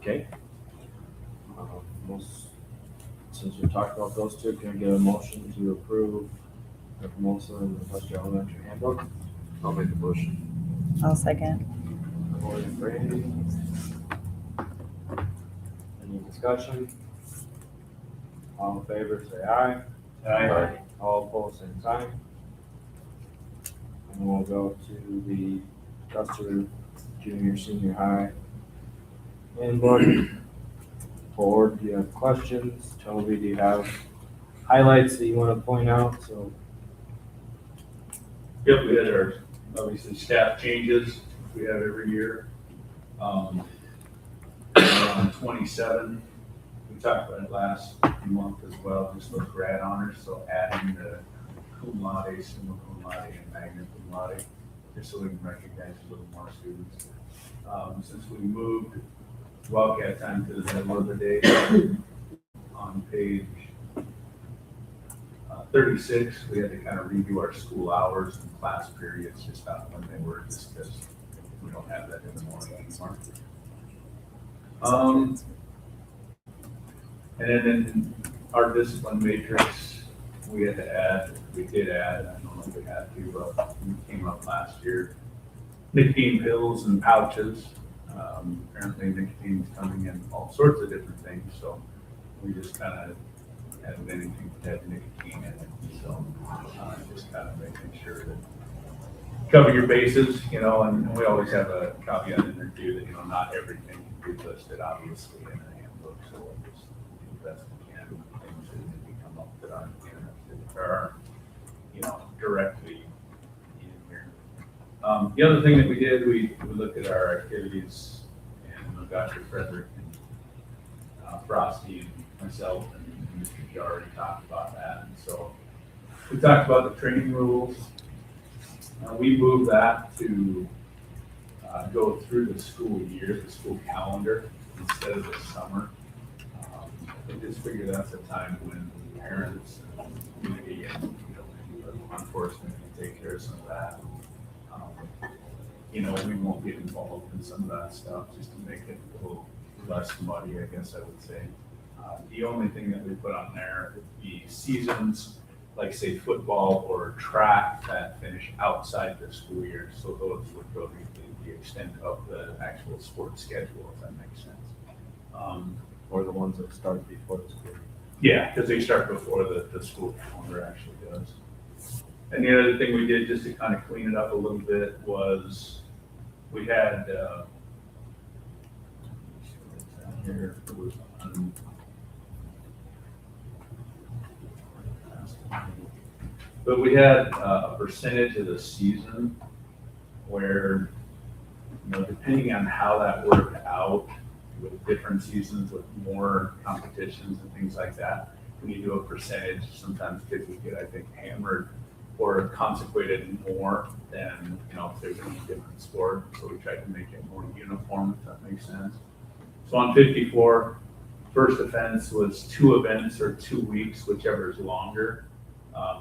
Okay. Most, since we talked about those two, can I get a motion to approve the Formosa and the Custer Elementary Handbook? I'll make the motion. I'll second. Lori and Brandy. Any discussion? All in favor, say aye. Aye. All opposed, same sign. And we'll go to the Custer Junior, Senior High handbook. Board, do you have questions? Toby, do you have highlights that you want to point out? So, Yep, we had our, obviously, staff changes, we have every year. On 27, we talked about it last month as well, just those grad honors, so adding the cum laude, summa cum laude, and magna cum laude, just so we can recognize a little more students. Since we moved Wildcat time to the middle of the day, on page 36, we had to kind of review our school hours and class periods, just on when they were, just because we don't have that in the morning anymore. And then in our discipline matrix, we did add, I don't know if we had to, but we came up last year, nicotine pills and pouches. Apparently nicotine's coming in all sorts of different things, so we just kind of had anything that had nicotine in it. So just kind of making sure that cover your bases, and we always have a caveat in there too that, not everything can be listed obviously in a handbook, so we'll just do the best we can, things that maybe come up that aren't interested or aren't, directly in here. The other thing that we did, we looked at our activities, and Dr. Frederick and Frosty and myself and Mr. Jar already talked about that. And so we talked about the training rules. We moved that to go through the school year, the school calendar, instead of the summer. I just figured that's a time when parents and community and law enforcement can take care of some of that. We won't get involved in some of that stuff just to make it a little less muddy, I guess I would say. The only thing that we put on there would be seasons, like say football or track that finish outside the school year. So those would go to the extent of the actual sports schedule, if that makes sense. or the ones that start before the school. Yeah, because they start before the school calendar actually does. And the other thing we did just to kind of clean it up a little bit was we had, here, it was on, But we had a percentage of the season where, depending on how that worked out with different seasons with more competitions and things like that, when you do a percentage, sometimes kids would get, I think, hammered or consequated more than, if there's any different sport. So we tried to make it more uniform, if that makes sense. So on 54, first offense was 2 events or 2 weeks, whichever is longer.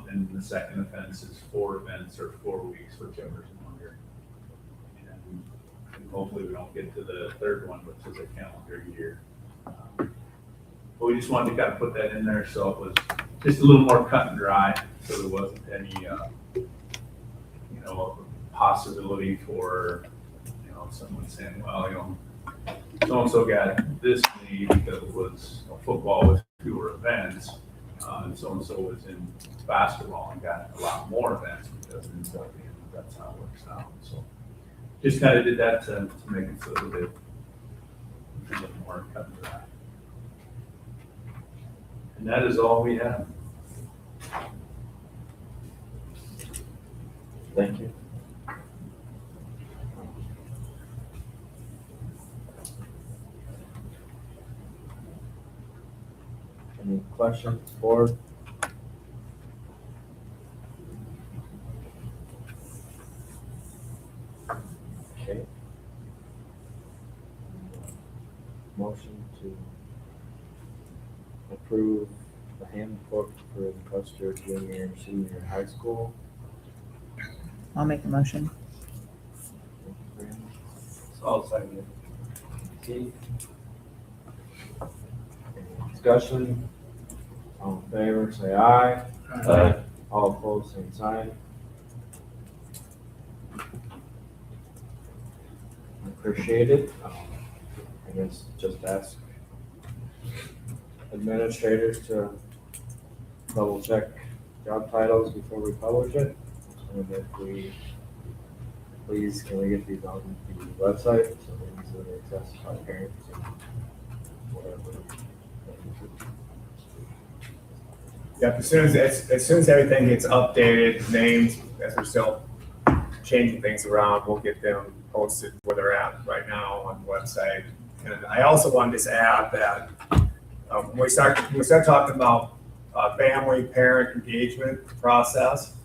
And the second offense is 4 events or 4 weeks, whichever is longer. And hopefully we don't get to the third one, which is a calendar year. But we just wanted to kind of put that in there so it was just a little more cut and dry, so there wasn't any, possibility for, someone saying, well, so-and-so got this many because it was football with fewer events, and so-and-so was in basketball and got a lot more events because it ends up being, that's how it works out. So just kind of did that to make it so that a little more cut and dry. And that is all we have. Thank you. Any questions, board? Okay. Motion to approve the handbook for the Custer junior and senior high school. I'll make a motion. I'll second it. Keith? Any discussion? All in favor, say aye. Aye. All opposed, same sign. Appreciate it. I guess just ask administrators to double check job titles before we publish it. And if we, please, can we get these on the website so they're accessible by parents and whatever. Yep, as soon as everything gets updated, names, as we're still changing things around, we'll get them posted where they're at right now on the website. And I also wanted to add that when we start talking about family parent engagement process,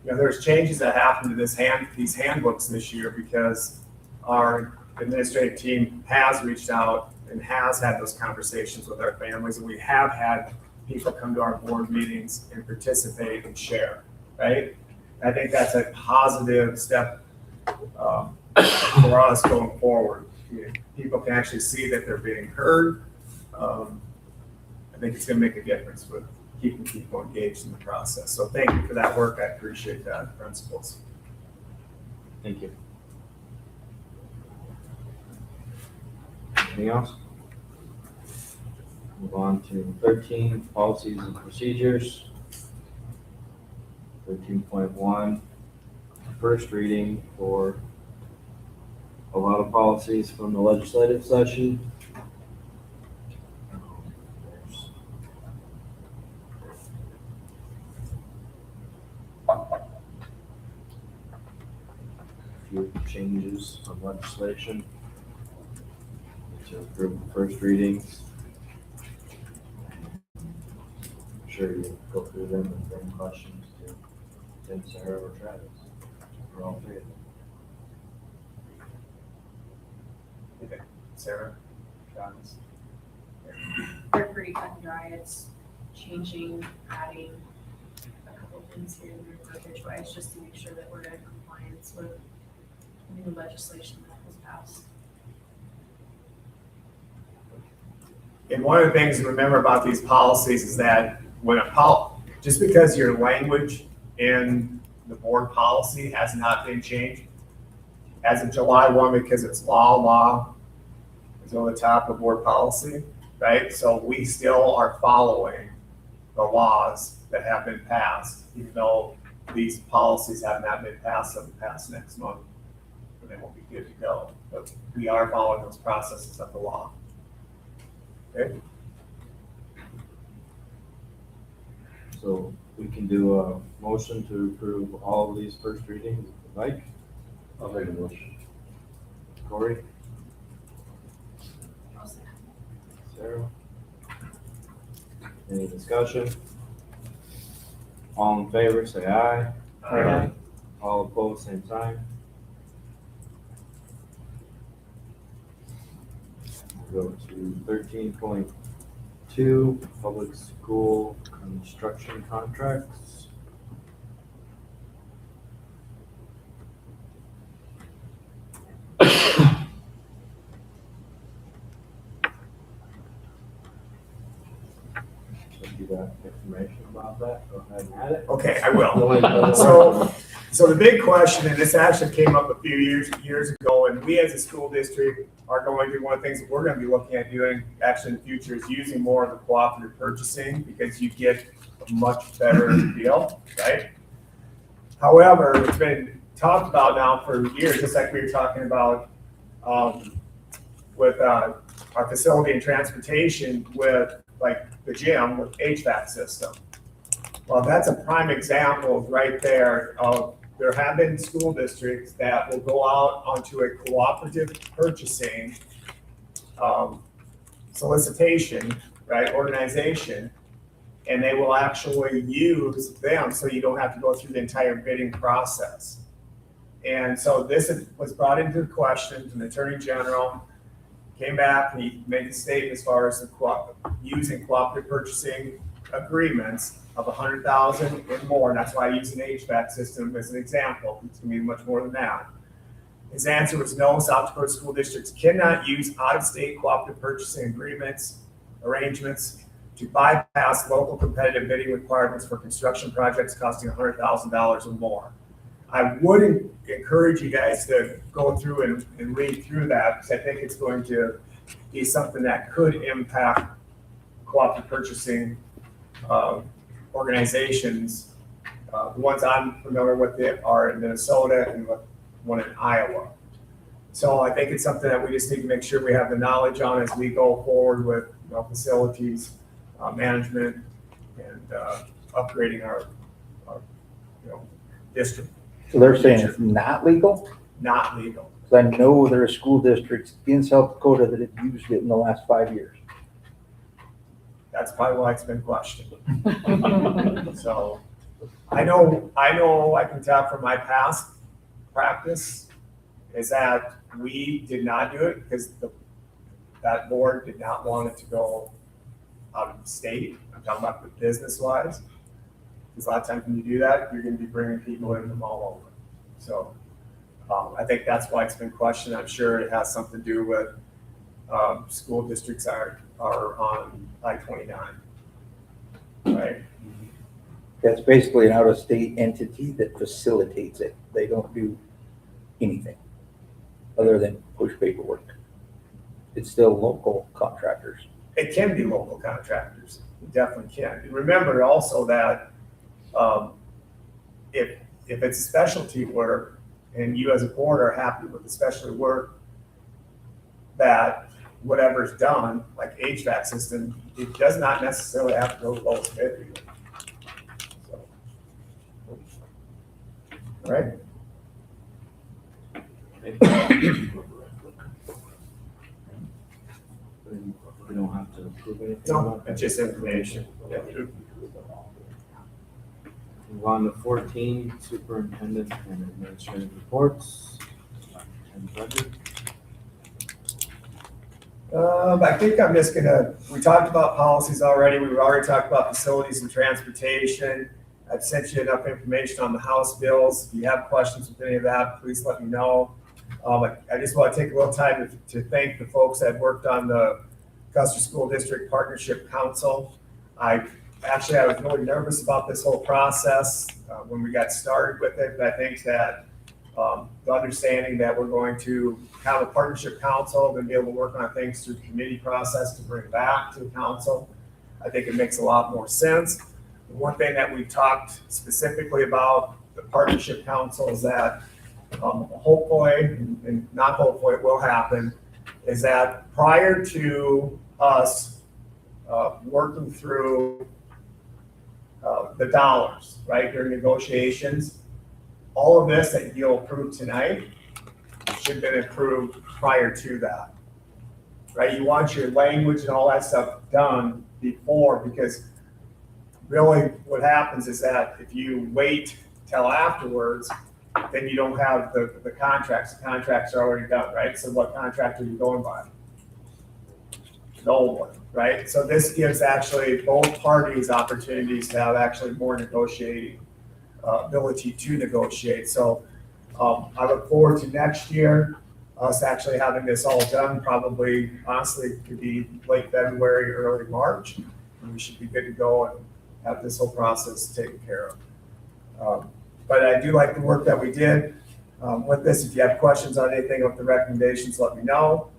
there's changes that happen to these handbooks this year because our administrative team has reached out and has had those conversations with our families, and we have had people come to our board meetings and participate and share, right? I think that's a positive step for us going forward. People can actually see that they're being heard. I think it's going to make a difference with keeping people engaged in the process. So thank you for that work. I appreciate that, principals. Thank you. Anything else? Move on to 13, policies and procedures. 13.1, first reading for a lot of policies from the legislative session. There's a few changes on legislation to approve the first readings. I'm sure you go through them and bring questions to Tim, Sarah, or Travis, or all three of them. Okay. Sarah, Travis. They're pretty cut and dry. It's changing, adding a couple of things here and there verbiage wise, just to make sure that we're in compliance with new legislation that was passed. And one of the things to remember about these policies is that when just because your language in the board policy has not been changed, as of July 1, because it's law is on the top of board policy, right? So we still are following the laws that have been passed, even though these policies have not been passed, they'll be passed next month, and then we'll be good to go. But we are following those processes of the law. Okay? So We can do a motion to approve all of these first readings, if you like. I'll make a motion. Corey? Sarah? Any discussion? All in favor, say aye. Aye. All opposed, same sign. Go to 13.2, public school construction contracts. If you got information about that, go ahead and add it. Okay, I will. So the big question, and this actually came up a few years ago, and we as a school district are going to, one of the things that we're gonna be looking at doing actually in the future is using more of the cooperative purchasing because you get a much better deal, right? However, it's been talked about now for years, just like we were talking about with our facility and transportation with like the gym with HVAC system. Well, that's a prime example right there of there have been school districts that will go out onto a cooperative purchasing solicitation, right, organization, and they will actually use them so you don't have to go through the entire bidding process. And so this was brought into question from the Attorney General, came back and he made a statement as far as using cooperative purchasing agreements of 100,000 and more, and that's why I use an HVAC system as an example. It's gonna be much more than that. His answer was no, South Dakota school districts cannot use out-of-state cooperative purchasing arrangements to bypass local competitive bidding requirements for construction projects costing $100,000 or more. I would encourage you guys to go through and read through that because I think it's going to be something that could impact cooperative purchasing organizations. The ones I'm familiar with are in Minnesota and one in Iowa. So I think it's something that we just need to make sure we have the knowledge on as we go forward with facilities management and upgrading our district. So they're saying it's not legal? Not legal. Because I know there are school districts in South Dakota that have used it in the last 5 years. That's probably why it's been questioned. So I know I can tell from my past practice is that we did not do it because that board did not want it to go out of state. I'm talking about the business wise. Because a lot of times when you do that, you're going to be bringing people in from all over. So I think that's why it's been questioned. I'm sure it has something to do with school districts are on I-29, right? That's basically an out-of-state entity that facilitates it. They don't do anything other than push paperwork. It's still local contractors. It can be local contractors. It definitely can. And remember also that if it's specialty work and you as a board are happy with the specialty work, that whatever's done, like HVAC system, it does not necessarily have to go to the lowest bidder. So, all right? We don't have to approve anything. No, it's just information. Yeah. Move on to 14, superintendent and administrative reports. And budget. I think I'm just we talked about policies already. We've already talked about facilities and transportation. I've sent you enough information on the House bills. If you have questions with any of that, please let me know. I just want to take a little time to thank the folks that worked on the Custer School District Partnership Council. I was really nervous about this whole process when we got started with it, but I think that the understanding that we're going to have a partnership council and be able to work on things through the committee process to bring back to the council, I think it makes a lot more sense. The one thing that we've talked specifically about the partnership council is that hopefully, and not hopefully, it will happen, is that prior to us working through the dollars, right, during negotiations. All of this that you'll approve tonight should have been approved prior to that, right? You want your language and all that stuff done before, because really what happens is that if you wait till afterwards, then you don't have the contracts. The contracts are already done, right? So what contract are you going by? The old one, right? So this gives actually both parties opportunities to have actually more negotiating ability to negotiate. So I look forward to next year, us actually having this all done, probably honestly could be late February, early March. And we should be good to go and have this whole process taken care of. But I do like the work that we did with this. If you have questions on anything with the recommendations, let me know.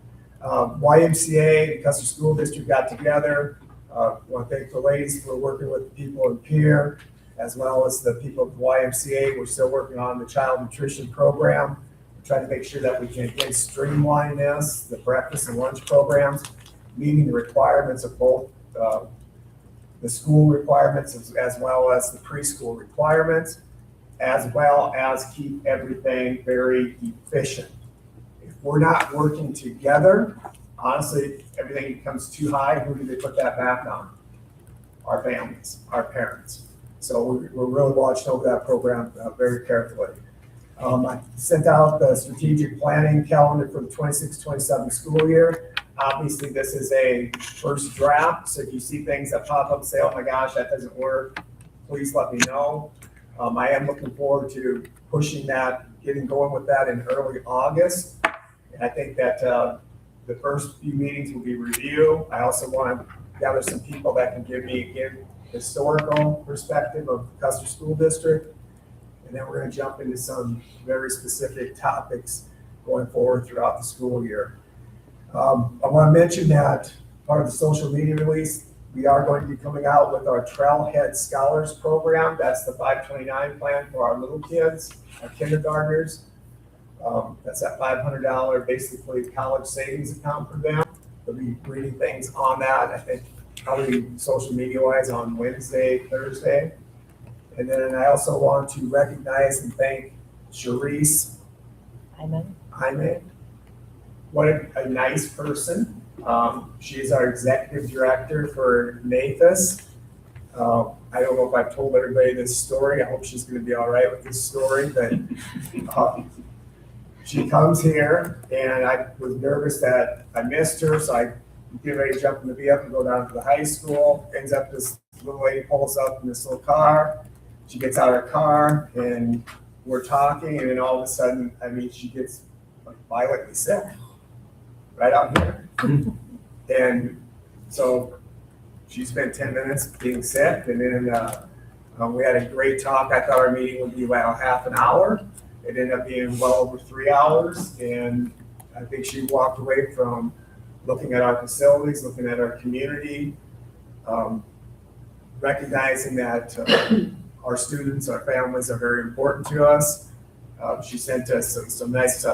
YMCA and Custer School District got together. I want to thank the ladies for working with the people in Pierre, as well as the people of the YMCA. We're still working on the child nutrition program. We're trying to make sure that we can again streamline this, the breakfast and lunch programs, meeting the requirements of both the school requirements as well as the preschool requirements, as well as keep everything very efficient. If we're not working together, honestly, everything becomes too high. Who do they put that back on? Our families, our parents. So we're really watching over that program very carefully. I sent out the strategic planning calendar for the 26-27 school year. Obviously, this is a first draft, so if you see things that pop up and say, oh my gosh, that doesn't work, please let me know. I am looking forward to pushing that, getting going with that in early August. And I think that the first few meetings will be review. I also want to gather some people that can give me, again, historical perspective of Custer School District. And then we're going to jump into some very specific topics going forward throughout the school year. I want to mention that part of the social media release, we are going to be coming out with our Trailhead Scholars Program. That's the 529 plan for our little kids, our kindergartners. That's that $500 basically college savings account for them. They'll be reading things on that, I think, probably social media wise on Wednesday, Thursday. And then I also want to recognize and thank Sharice Hyman. What a nice person. She's our executive director for NAFIS. I don't know if I've told everybody this story. I hope she's going to be all right with this story. But she comes here, and I was nervous that I missed her, so I get ready to jump in the VF and go down to the high school. Ends up this little lady pulls up in this little car. She gets out of her car, and we're talking, and then all of a sudden, I mean, she gets like violently sick right out here. And so she spent 10 minutes being sick, and then we had a great talk. I thought our meeting would be about half an hour. It ended up being well over 3 hours, and I think she walked away from looking at our facilities, looking at our community, recognizing that our students, our families are very important to us. She sent us some nice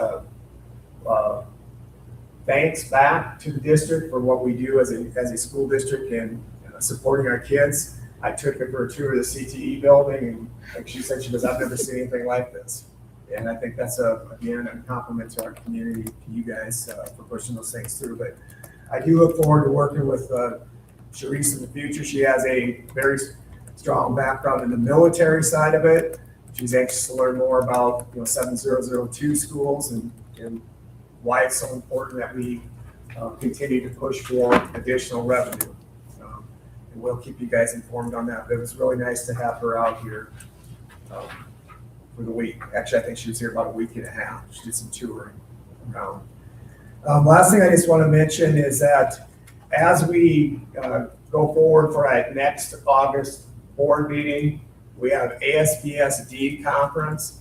thanks back to the district for what we do as a school district and supporting our kids. I took her for a tour of the CTE building, and like she said, she goes, I've never seen anything like this. And I think that's again, a compliment to our community, to you guys for pushing those things through. But I do look forward to working with Sharice in the future. She has a very strong background in the military side of it. She's anxious to learn more about 7002 schools and why it's so important that we continue to push for additional revenue. And we'll keep you guys informed on that. But it was really nice to have her out here for the week. Actually, I think she was here about a week and a half. She did some touring around. Last thing I just want to mention is that as we go forward for our next August board meeting, we have ASBSD conference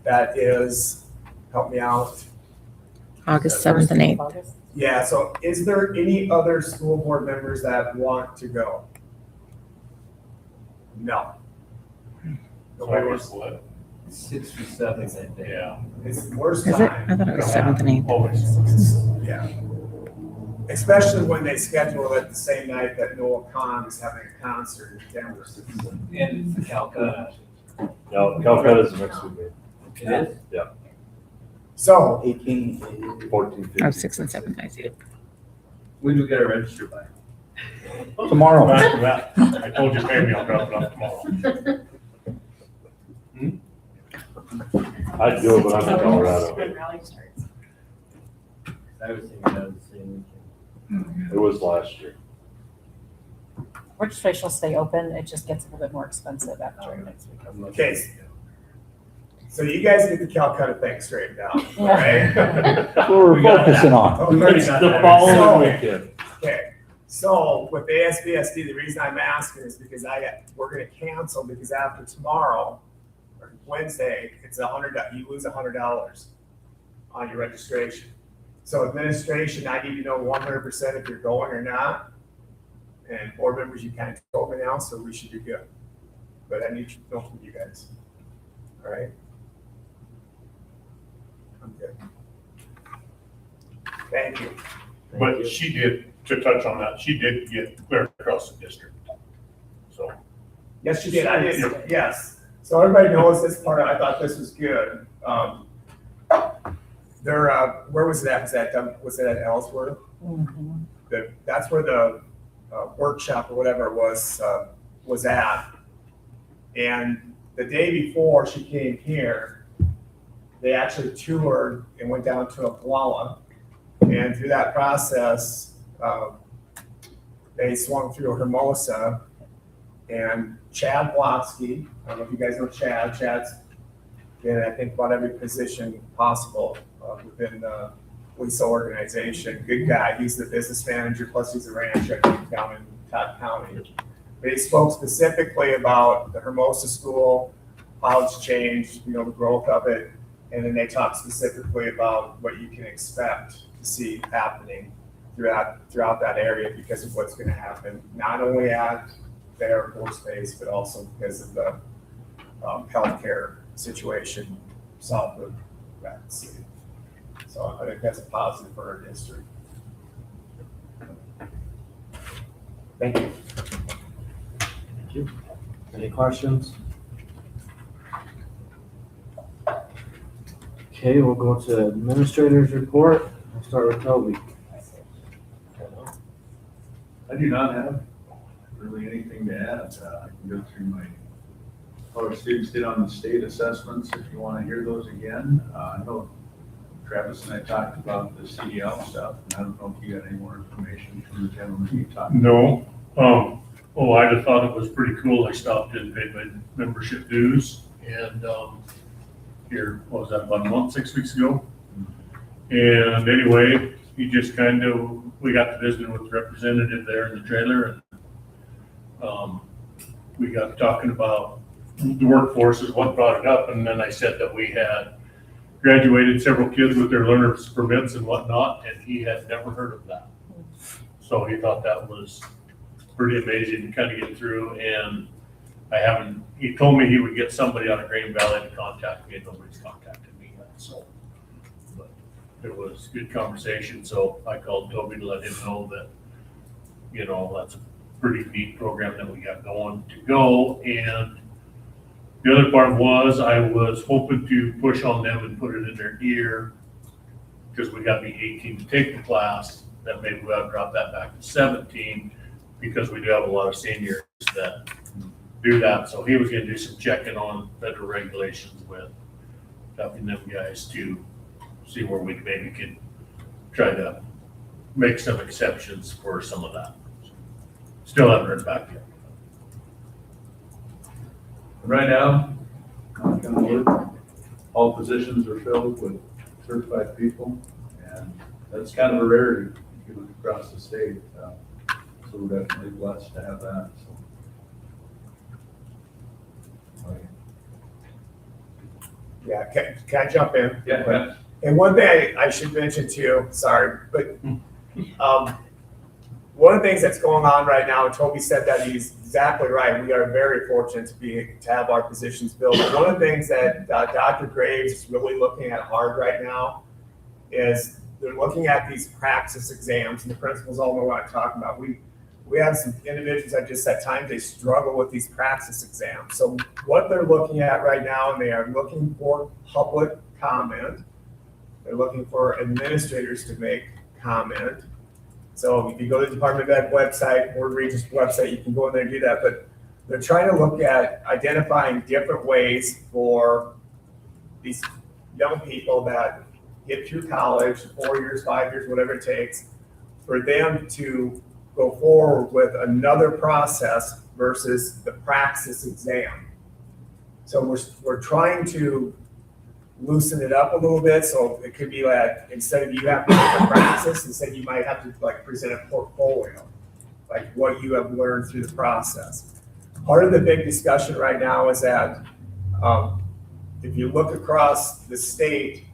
that is, help me out, August 7th and 8th. Yeah, so is there any other school board members that want to go? No. Nobody wants to live. 6 or 7 that day. Yeah. It's the worst Is it? time. I thought it was 7th and 8th. Always. Yeah. especially when they schedule it the same night that Noah Khan is having a concert in Denver. In Calcutta. No, Calcutta's next week. It is? So, 18, 14, 15. Oh, 6 and 7, I see. When do we get our register by? tomorrow. After that, I told you, pay me, I'll drop it off tomorrow. I'd do it, but I'm in Colorado. When rally starts. I was thinking of the same weekend. It was last year. Registration will stay open, it just gets a little bit more expensive after next week. okay. So you guys get the Calcutta thing straightened out, Yeah. right? That's what we're focusing on. We've already It's got the that. following So- weekend. Okay, so with the ASBSD, the reason I'm asking is because we're gonna cancel because after tomorrow, or Wednesday, it's you lose $100 on your registration. So administration, I need to know 100% if you're going or not. And board members, you kind of told me now, so we should be good. But I need to know from you guys. All right? I'm good. Thank you. But she did, to touch on that, she did get clear across the district. So, Yes, you did. I did. Yes. So everybody knows this part. I thought this was good. Where was that? Was it at Ellsworth? Mhm. That's where the workshop or whatever it was at. And the day before she came here, they actually toured and went down to Oklahoma. And through that process, they swung through Hermosa. And Chad Blotsky, I don't know if you guys know Chad. Chad's been, I think, about every position possible within the WISA organization. Good guy. He's the business manager, plus he's a rancher down in Todd County. But he spoke specifically about the Hermosa School, how it's changed, the growth of it. And then they talked specifically about what you can expect to see happening throughout that area because of what's going to happen, not only at the Air Force Base, but also because of the healthcare situation south of that city. So I think that's a positive for our district. Thank you. Thank you. Any questions? Okay, we'll go to administrator's report. I'll start with Toby. I do not have really anything to add. I can go through how our students did on the state assessments if you want to hear those again. I know Travis and I talked about the CDL stuff, and I don't know if you got any more information from the gentleman you talked to. no, I just thought it was pretty cool. I stopped in, paid my membership dues, and, here, what was that, about a month, 6 weeks ago? And anyway, he just we got to visit with the representative there in the trailer, and we got talking about the workforce is what brought it up, and then I said that we had graduated several kids with their learner's permits and whatnot, and he had never heard of that. So he thought that was pretty amazing to kind of get through, and he told me he would get somebody out of Green Valley to contact me, and nobody's contacted me yet, so. But it was a good conversation, so I called Toby to let him know that, that's a pretty neat program that we got going to go. And the other part was I was hoping to push on them and put it in their ear, because we got to be 18 to take the class, that maybe we ought to drop that back to 17, because we do have a lot of seniors that do that. So he was gonna do some checking on federal regulations with helping them guys to see where we maybe could try to make some exceptions for some of that. Still haven't heard back yet. Right now, all positions are filled with certified people, and that's kind of a rarity if you look across the state. So we're definitely blessed to have that. Yeah, can I jump in? Yeah. And one thing I should mention too, sorry, but one of the things that's going on right now, and Toby said that he's exactly right. We are very fortunate to have our positions filled. One of the things that Dr. Graves is really looking at hard right now is they're looking at these praxis exams, and the principals all know what I'm talking about. We have some individuals that just at times they struggle with these praxis exams. So what they're looking at right now, and they are looking for public comment. They're looking for administrators to make comment. So if you go to the Department of Ed website, Board of Regents website, you can go in there and do that. But they're trying to look at identifying different ways for these young people that get through college, 4 years, 5 years, whatever it takes, for them to go forward with another process versus the praxis exam. So we're trying to loosen it up a little bit. So it could be like, instead of you having to do the praxis, instead you might have to like present a portfolio, like what you have learned through the process. Part of the big discussion right now is that if you look across the state,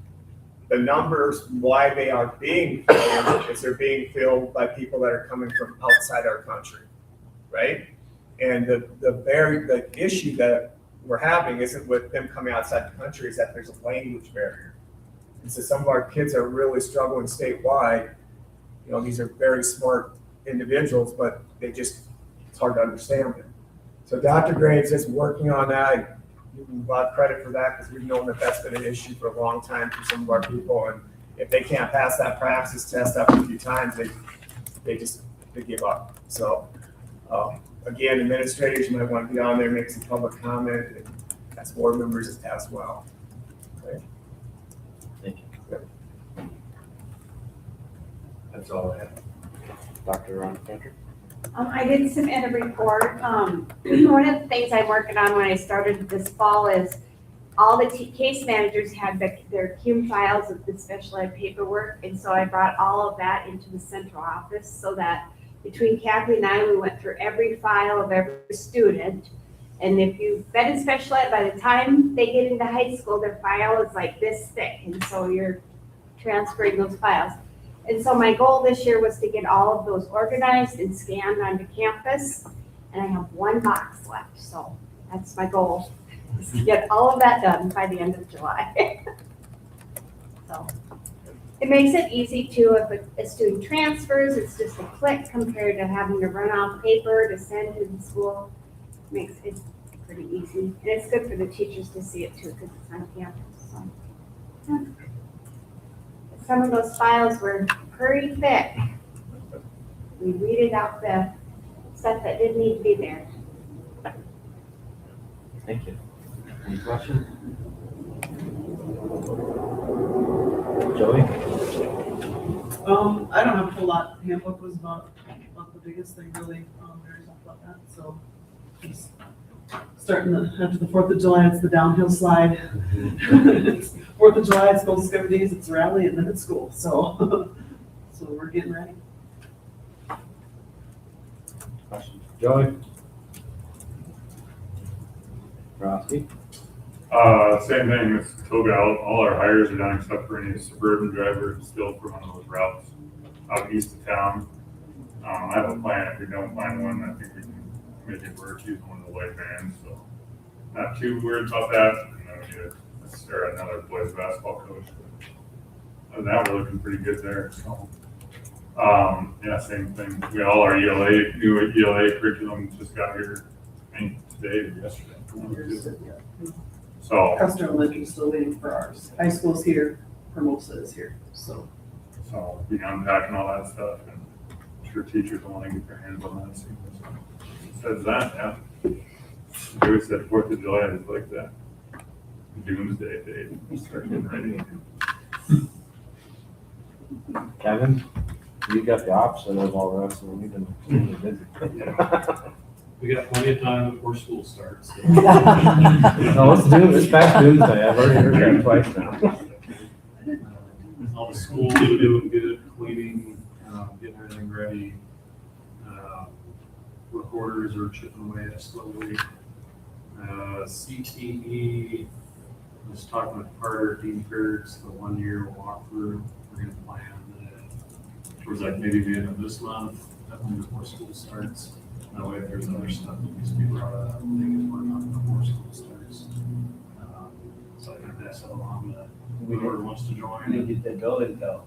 the numbers, why they are being filled is they're being filled by people that are coming from outside our country, right? And the issue that we're having isn't with them coming outside the country, is that there's a language barrier. And so some of our kids are really struggling statewide. You know, these are very smart individuals, but it's hard to understand them. So Dr. Graves is working on that. Give him a lot of credit for that, because we've known that that's been an issue for a long time for some of our people. And if they can't pass that praxis test after a few times, they give up. So again, administrators, you might want to be on there, make some public comment, and as board members as well. Okay. Thank you. Yep. That's all I have. Dr. Ron Patrick? I did submit a report. One of the things I'm working on when I started this fall is all the case managers had their CUME files of the special ed paperwork, and so I brought all of that into the central office so that between Kathy and I, we went through every file of every student. And if you've been in special ed, by the time they get into high school, their file is like this thick, and so you're transferring those files. And so my goal this year was to get all of those organized and scanned onto campus, and I have one box left, so that's my goal, is to get all of that done by the end of July. So it makes it easy too, if a student transfers, it's just a click compared to having to run off paper to send to the school. Makes it pretty easy, and it's good for the teachers to see it too, because it's on campus, so. Yeah. Some of those files were pretty thick. We weeded out the stuff that didn't need to be there. Thank you. Any questions? Joey? I don't have a whole lot. Handbook was about the biggest thing really. There's stuff about that. So just starting after the 4th of July, it's the downhill slide. 4th of July, it's Golden Discovery Days, it's rally, and then it's school. So, so we're getting ready. Questions? Joey? Rossi? Same thing with Toga. All our hires are done except for any suburban drivers still for one of those routes out east of town. I have a plan. If we don't find one, I think we can make it work using one of the white vans. So not too worried about that. And then we need another boys basketball coach. But other than that, we're looking pretty good there. So yeah, same thing. We all our new ELA curriculum just got here. I mean, today or yesterday. So Custer Elementary is still waiting for ours. High school's here, Hermosa is here, so. you know, unpacking all that stuff, and I'm sure teachers will want to get their hands on that soon. So, besides that, yeah. Joey said 4th of July is like that doomsday day. We start getting ready. Kevin? You got the opposite of all the rest of them. You've been extremely busy. We got plenty of time before school starts. No, it's past doomsday. I've already heard that twice now. All the schools are doing good, cleaning, getting everything ready. Recorders are chipping away at it slowly. CTE, I was talking with Carter, Dean Kurtz, the 1 year walkthrough. We're gonna plan towards like maybe the end of this month, definitely before school starts. That way, if there's other stuff that needs to be brought up, they can work on it before school starts. So I think that's how long whoever wants to join. When you get the building though.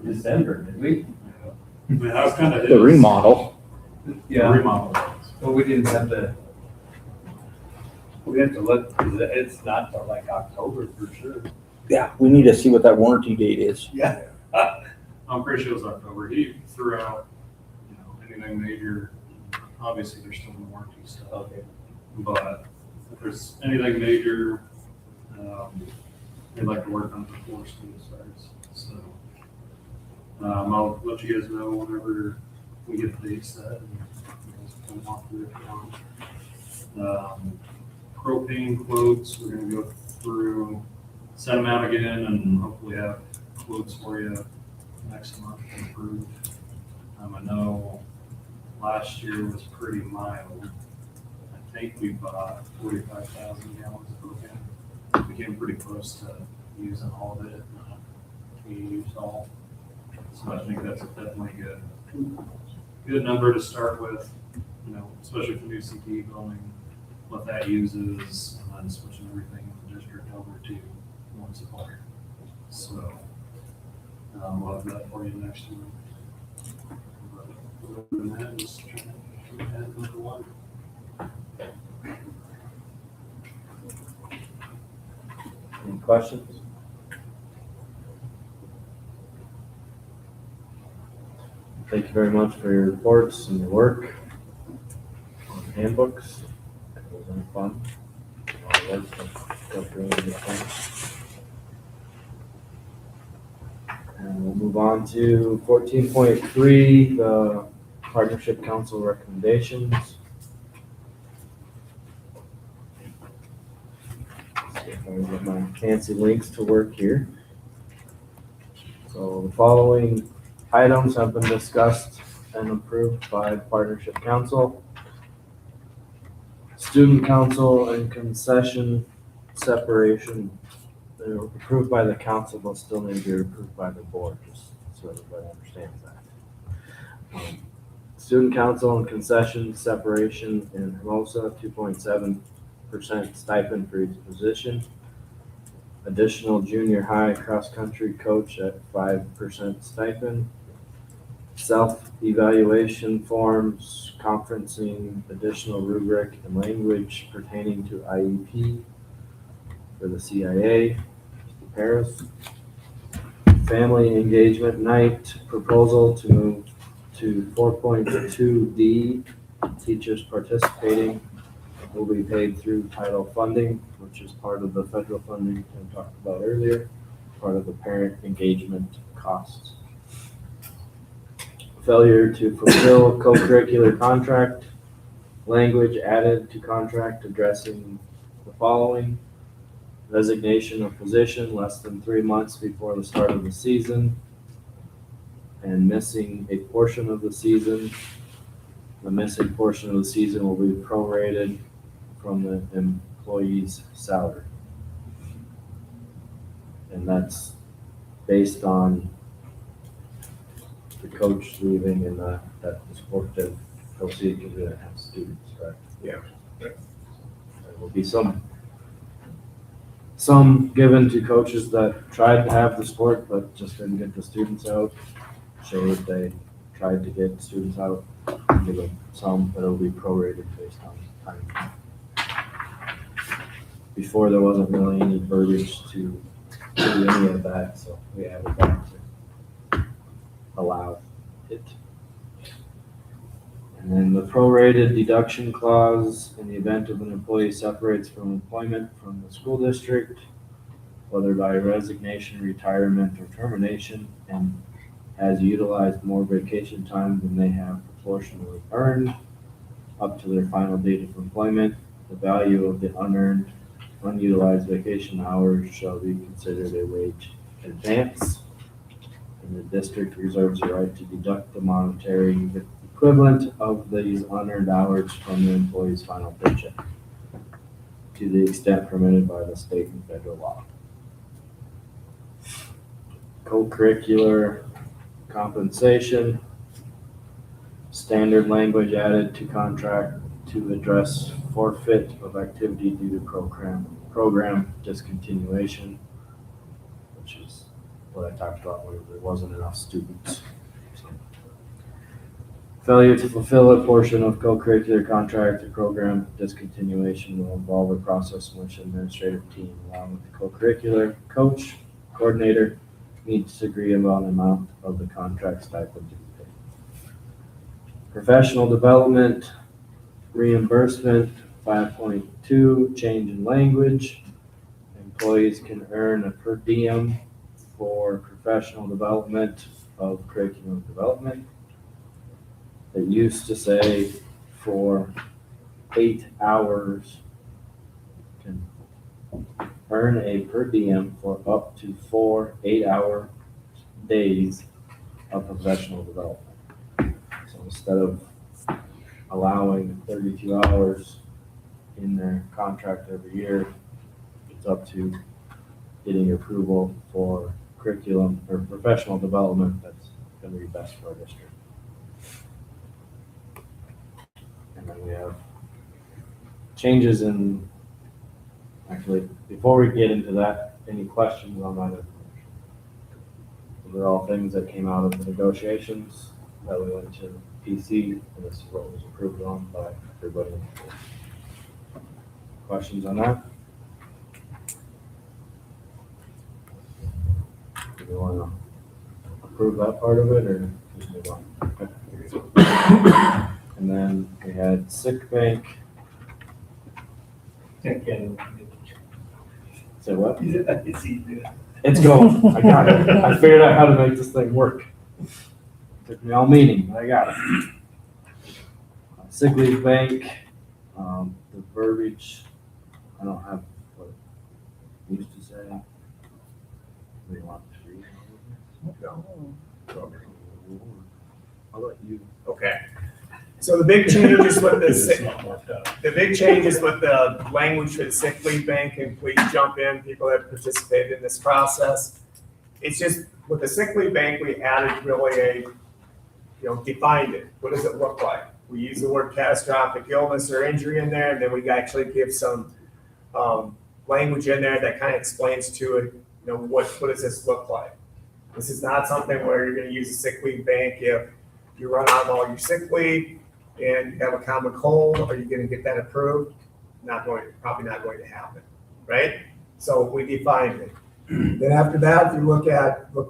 December, did we? I mean, that was kind of The remodel. remodel. But we didn't have the, we have to look, 'cause it's not till like October for sure. Yeah, we need to see what that warranty date is. Yeah. I'm pretty sure it was October. He threw out, anything major. Obviously, there's still warranty stuff, Okay. but if there's anything major, they'd like to work on it before school starts. So, I'll let you guys know whenever we get the date set. And you guys can walk through it if you want. Propane quotes, we're gonna go through, send them out again, and hopefully have quotes for you next month to approve. I know last year was pretty mild. I think we bought 45,000 gallons of propane. We came pretty close to using all of it. We used all. So I think that's definitely good number to start with, especially for new CT building, what that uses, and then switching everything in the district over to one supplier. So, we'll have that for you next week. But other than that, just trying to keep ahead number one. Any questions? Thank you very much for your reports and your work on handbooks. It was fun. A lot of work to go through and get done. And we'll move on to 14.3, the Partnership Council recommendations. Let's see if I can get my fancy links to work here. So the following items have been discussed and approved by Partnership Council. Student Council and concession separation, they're approved by the council, but still need to be approved by the board, just so everybody understands that. Student Council and concession separation in Hermosa, 2.7% stipend for each position. Additional junior high cross-country coach at 5% stipend. Self-evaluation forms, conferencing, additional rubric and language pertaining to IEP for the CIA, Mr. Paris. Family engagement night proposal to move to 4.2D. Teachers participating will be paid through title funding, which is part of the federal funding Tim talked about earlier, part of the parent engagement costs. Failure to fulfill co-curricular contract, language added to contract addressing the following: resignation of position less than 3 months before the start of the season, and missing a portion of the season. The missing portion of the season will be prorated from the employee's salary. And that's based on the coach leaving and that the sport didn't proceed because we didn't have students, right? Yeah. There will be some given to coaches that tried to have the sport but just didn't get the students out. Show that they tried to get students out, give them some, but it'll be prorated based on time. Before there wasn't really any verbiage to do any of that, so we added that to allow it. And then the prorated deduction clause in the event of an employee separates from employment from the school district, whether by resignation, retirement, or termination, and has utilized more vacation time than they have proportionally earned up to their final date of employment, the value of the unearned, unutilized vacation hours shall be considered a wage advance. And the district reserves the right to deduct the monetary equivalent of these unearned hours from the employee's final paycheck to the extent permitted by the state and federal law. Co-curricular compensation, standard language added to contract to address forfeit of activity due to program discontinuation, which is what I talked about, where there wasn't enough students. So, failure to fulfill a portion of co-curricular contract or program discontinuation will involve a process in which an administrative team, along with the co-curricular coach, coordinator, needs to agree about an amount of the contract stipend to be paid. Professional development, reimbursement, 5.2, change in language. Employees can earn a per diem for professional development of curriculum development. It used to say for 8 hours, can earn a per diem for up to 4 8-hour days of professional development. So instead of allowing 32 hours in their contract every year, it's up to getting approval for curriculum or professional development that's going to be best for our district. And then we have changes in, actually, before we get into that, any questions on that information? These are all things that came out of the negotiations that we went to PC, and this is what was approved on by everybody. Questions on that? Do we want to approve that part of it, or just move on? Okay. And then we had sick bank. Say what? It's going. I got it. I figured out how to make this thing work. Took me all meeting, but I got it. Sick leave bank, the verbiage, I don't have what it used to say. Do you want to read it? I'll let you. Okay. So the big changes with the big changes with the language for the sick leave bank, and please jump in, people that participated in this process. It's just, with the sick leave bank, we added really defined it. What does it look like? We use the word catastrophic illness or injury in there, and then we actually give some language in there that kind of explains to it, what does this look like? This is not something where you're going to use a sick leave bank if you run out of all your sick leave and you have a common cold. Are you going to get that approved? Probably not going to happen, right? So we defined it. Then after that, if you look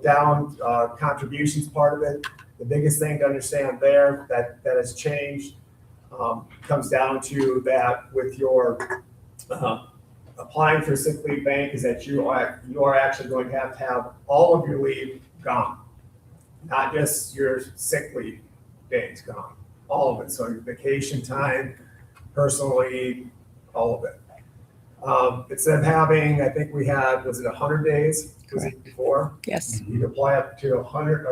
down, contributions part of it, the biggest thing to understand there that has changed comes down to that with your applying for sick leave bank is that you are actually going to have all of your leave gone, not just your sick leave days gone, all of it. So your vacation time, personal leave, all of it. Instead of having, I think we had, was it 100 days? Was it before? Yes. You could apply up to 100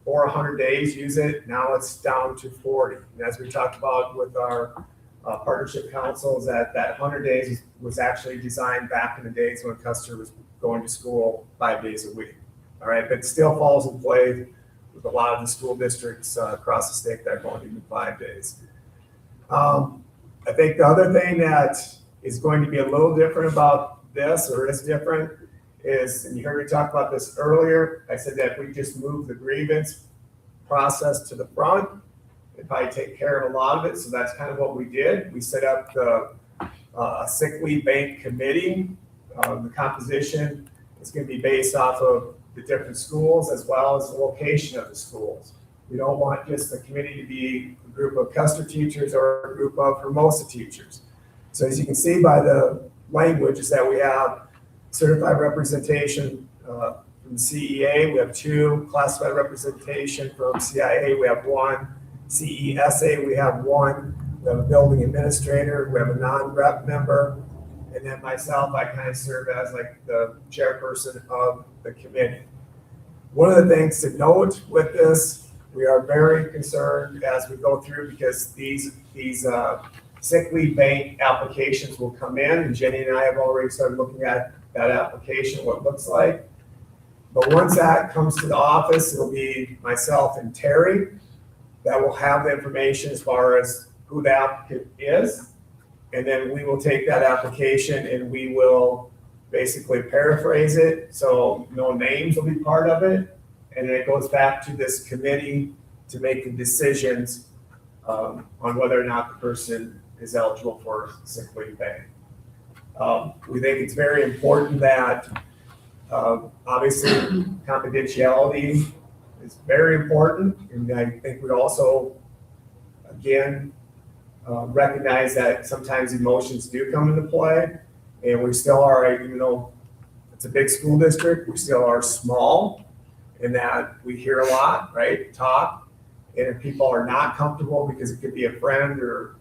or 100 days, use it. Now it's down to 40. And as we talked about with our partnership councils, that 100 days was actually designed back in the days when Custer was going to school 5 days a week. All right, but it still falls in play with a lot of the school districts across the state that are going to do 5 days. I think the other thing that is going to be a little different about this, or is different, is, and you heard me talk about this earlier, I said that if we just move the grievance process to the front, it'd probably take care of a lot of it. So that's kind of what we did. We set up the sick leave bank committee. The composition is going to be based off of the different schools as well as the location of the schools. We don't want just the committee to be a group of Custer teachers or a group of Hermosa teachers. So as you can see by the language is that we have certified representation from CEA, we have 2, classified representation from CIA, we have 1, CESA, we have 1, we have a building administrator, we have a non-rep member, and then myself, I kind of serve as like the chairperson of the committee. One of the things to note with this, we are very concerned as we go through, because these sick leave bank applications will come in, and Jenny and I have already started looking at that application, what it looks like. But once that comes to the office, it'll be myself and Terry that will have the information as far as who the applicant is. And then we will take that application and we will basically paraphrase it, so no names will be part of it. And then it goes back to this committee to make the decisions on whether or not the person is eligible for sick leave pay. We think it's very important that, obviously, confidentiality is very important. And I think we also, again, recognize that sometimes emotions do come into play. And we still are, even though it's a big school district, we still are small in that we hear a lot, right? Talk. And if people are not comfortable because it could be a friend or,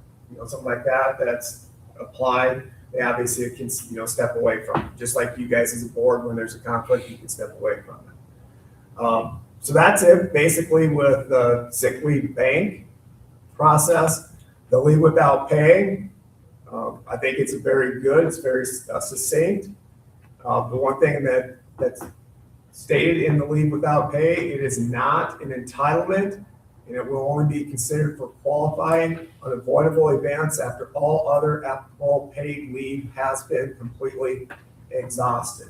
something like that, that's applied, they obviously can, step away from it. Just like you guys as a board, when there's a conflict, you can step away from it. So that's it basically with the sick leave bank process. The leave without pay, I think it's very good. It's very succinct. The one thing that's stated in the leave without pay, it is not an entitlement, and it will only be considered for qualifying unavoidable events after all other applicable paid leave has been completely exhausted.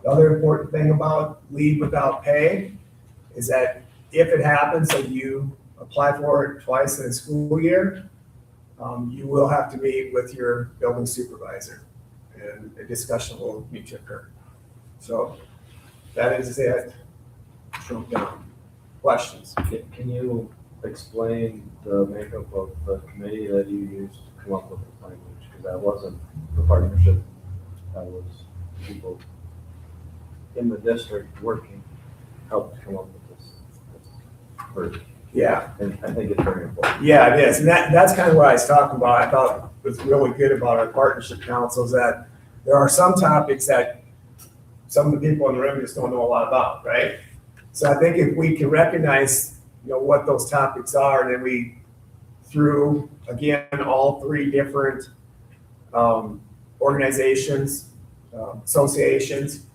The other important thing about leave without pay is that if it happens that you apply for it twice in a school year, you will have to meet with your building supervisor, and a discussion will need to occur. So that is it. Shrunk down. Questions? Can you explain the makeup of the committee that you used to come up with the language? Because that wasn't the partnership, that was people in the district working, helped come up with this version. Yeah. And I think it's very important. Yeah, it is. And that's kind of what I was talking about. I thought was really good about our partnership councils, that there are some topics that some of the people in the room just don't know a lot about, right? So I think if we can recognize, what those topics are, and then we, through, again, all three different organizations, associations,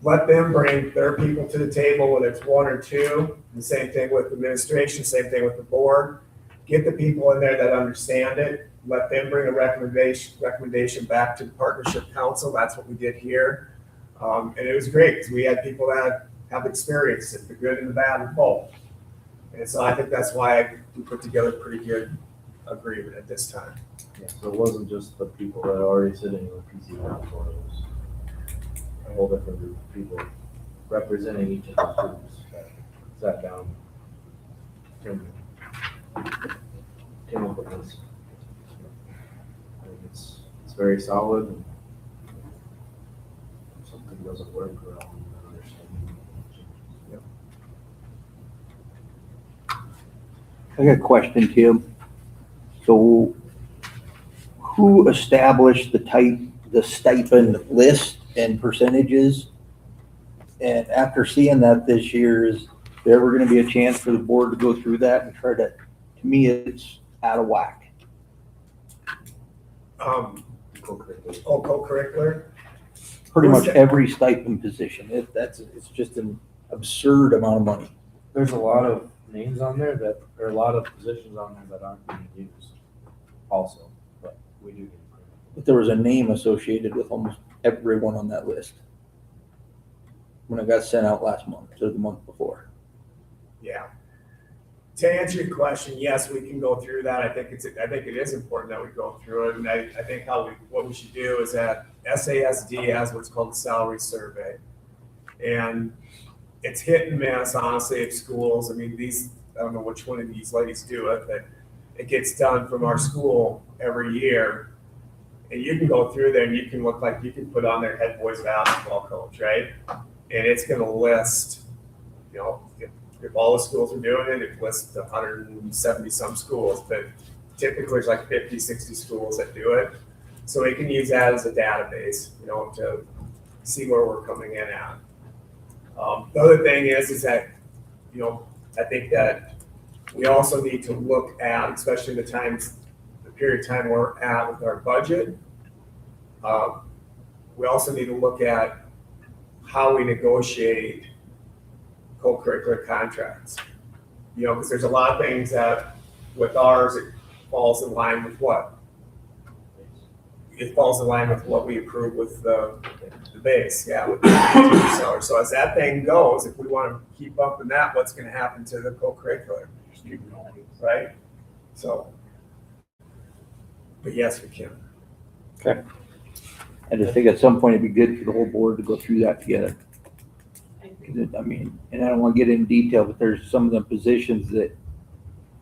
let them bring their people to the table, whether it's one or two. The same thing with administration, same thing with the board. Get the people in there that understand it. Let them bring a recommendation back to the partnership council. That's what we did here. And it was great because we had people that have experience, the good and the bad and both. And so I think that's why we put together a pretty good agreement at this time. Yeah, so it wasn't just the people that are already sitting in the PC council, it was a whole different group of people representing each of the groups that sat down. Came up with this. I think it's very solid, and if something doesn't work, we're all understanding. I got a question, Tim. So who established the stipend list and percentages? And after seeing that this year, is there ever gonna be a chance for the board to go through that and try to me, it's out of whack. Co-curricular? Pretty much every stipend position, it's just an absurd amount of money. There's a lot of names on there there are a lot of positions on there that aren't being used also, but we do get credit. But there was a name associated with almost everyone on that list when it got sent out last month or the month before. Yeah. To answer your question, yes, we can go through that. I think it is important that we go through it. And I think what we should do is that SASD has what's called the salary survey. And it's hit and miss, honestly, at schools. I mean, I don't know which one of these ladies do it, but it gets done from our school every year. And you can go through there and you can look like you can put on their head boys basketball coach, right? And it's going to list, if all the schools are doing it, it lists 170 some schools, but typically there's like 50, 60 schools that do it. So we can use that as a database, to see where we're coming in at. The other thing is that, I think that we also need to look at, especially the period of time we're at with our budget. We also need to look at how we negotiate co-curricular contracts. Because there's a lot of things that with ours, it falls in line with what? it falls in line with what we approved with the base, yeah, with the teacher salary. So as that thing goes, if we want to keep bumping that, what's gonna happen to the co-curricular? Just keep going, right? So, but yes, we can. I just think at some point it'd be good for the whole board to go through that together. 'Cause I mean, and I don't want to get into detail, but there's some of the positions that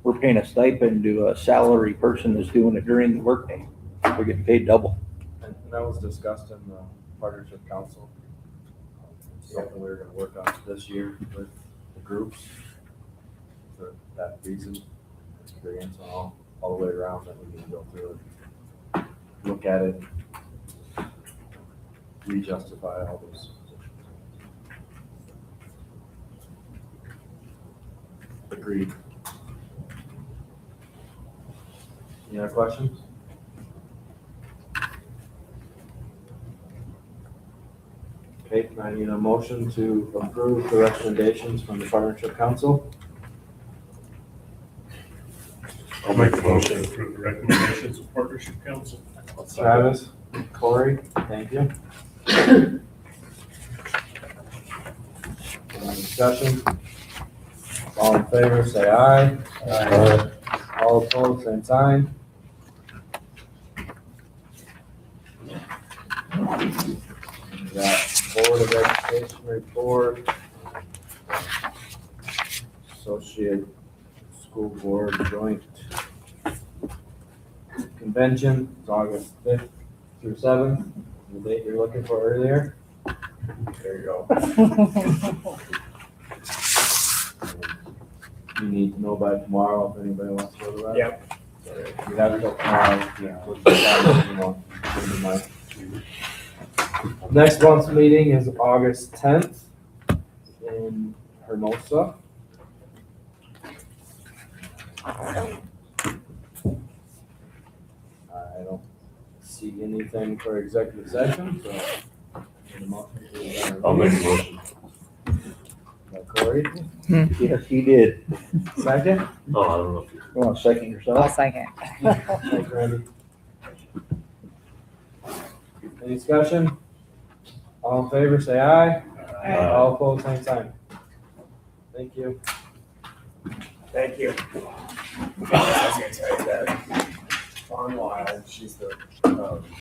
we're paying a stipend to a salary person that's doing it during the workday. They're getting paid double. And that was discussed in the partnership council. Something we were gonna work on this year with the groups for that reason, experience all the way around that we need to go through and look at it, re-justify all those positions. Agreed. Any other questions? Okay, I need a motion to approve the recommendations from the partnership council. I'll make a motion to approve the recommendations of partnership council. Travis, Corey, thank you. Any discussion? All in favor, say aye. Aye. All opposed, same sign. We got Board of Education report. Associate School Board Joint Convention is August 5th through 7th. The date you're looking for earlier. There you go. You need to know by tomorrow if anybody wants to go to that. Yep. So you have until tomorrow, yeah. Next month's meeting is August 10th in Hermosa. I don't see anything for executive session, so. need a motion to adjourn. I'll make a motion. Corey, Yes, he did. second? Oh, I don't know if you. You want to second I'll yourself? second. Thanks, Randy. Any discussion? All in favor, say aye. All opposed, same sign. Thank you. Thank you. I was gonna tell you that Fawn Wild, she's the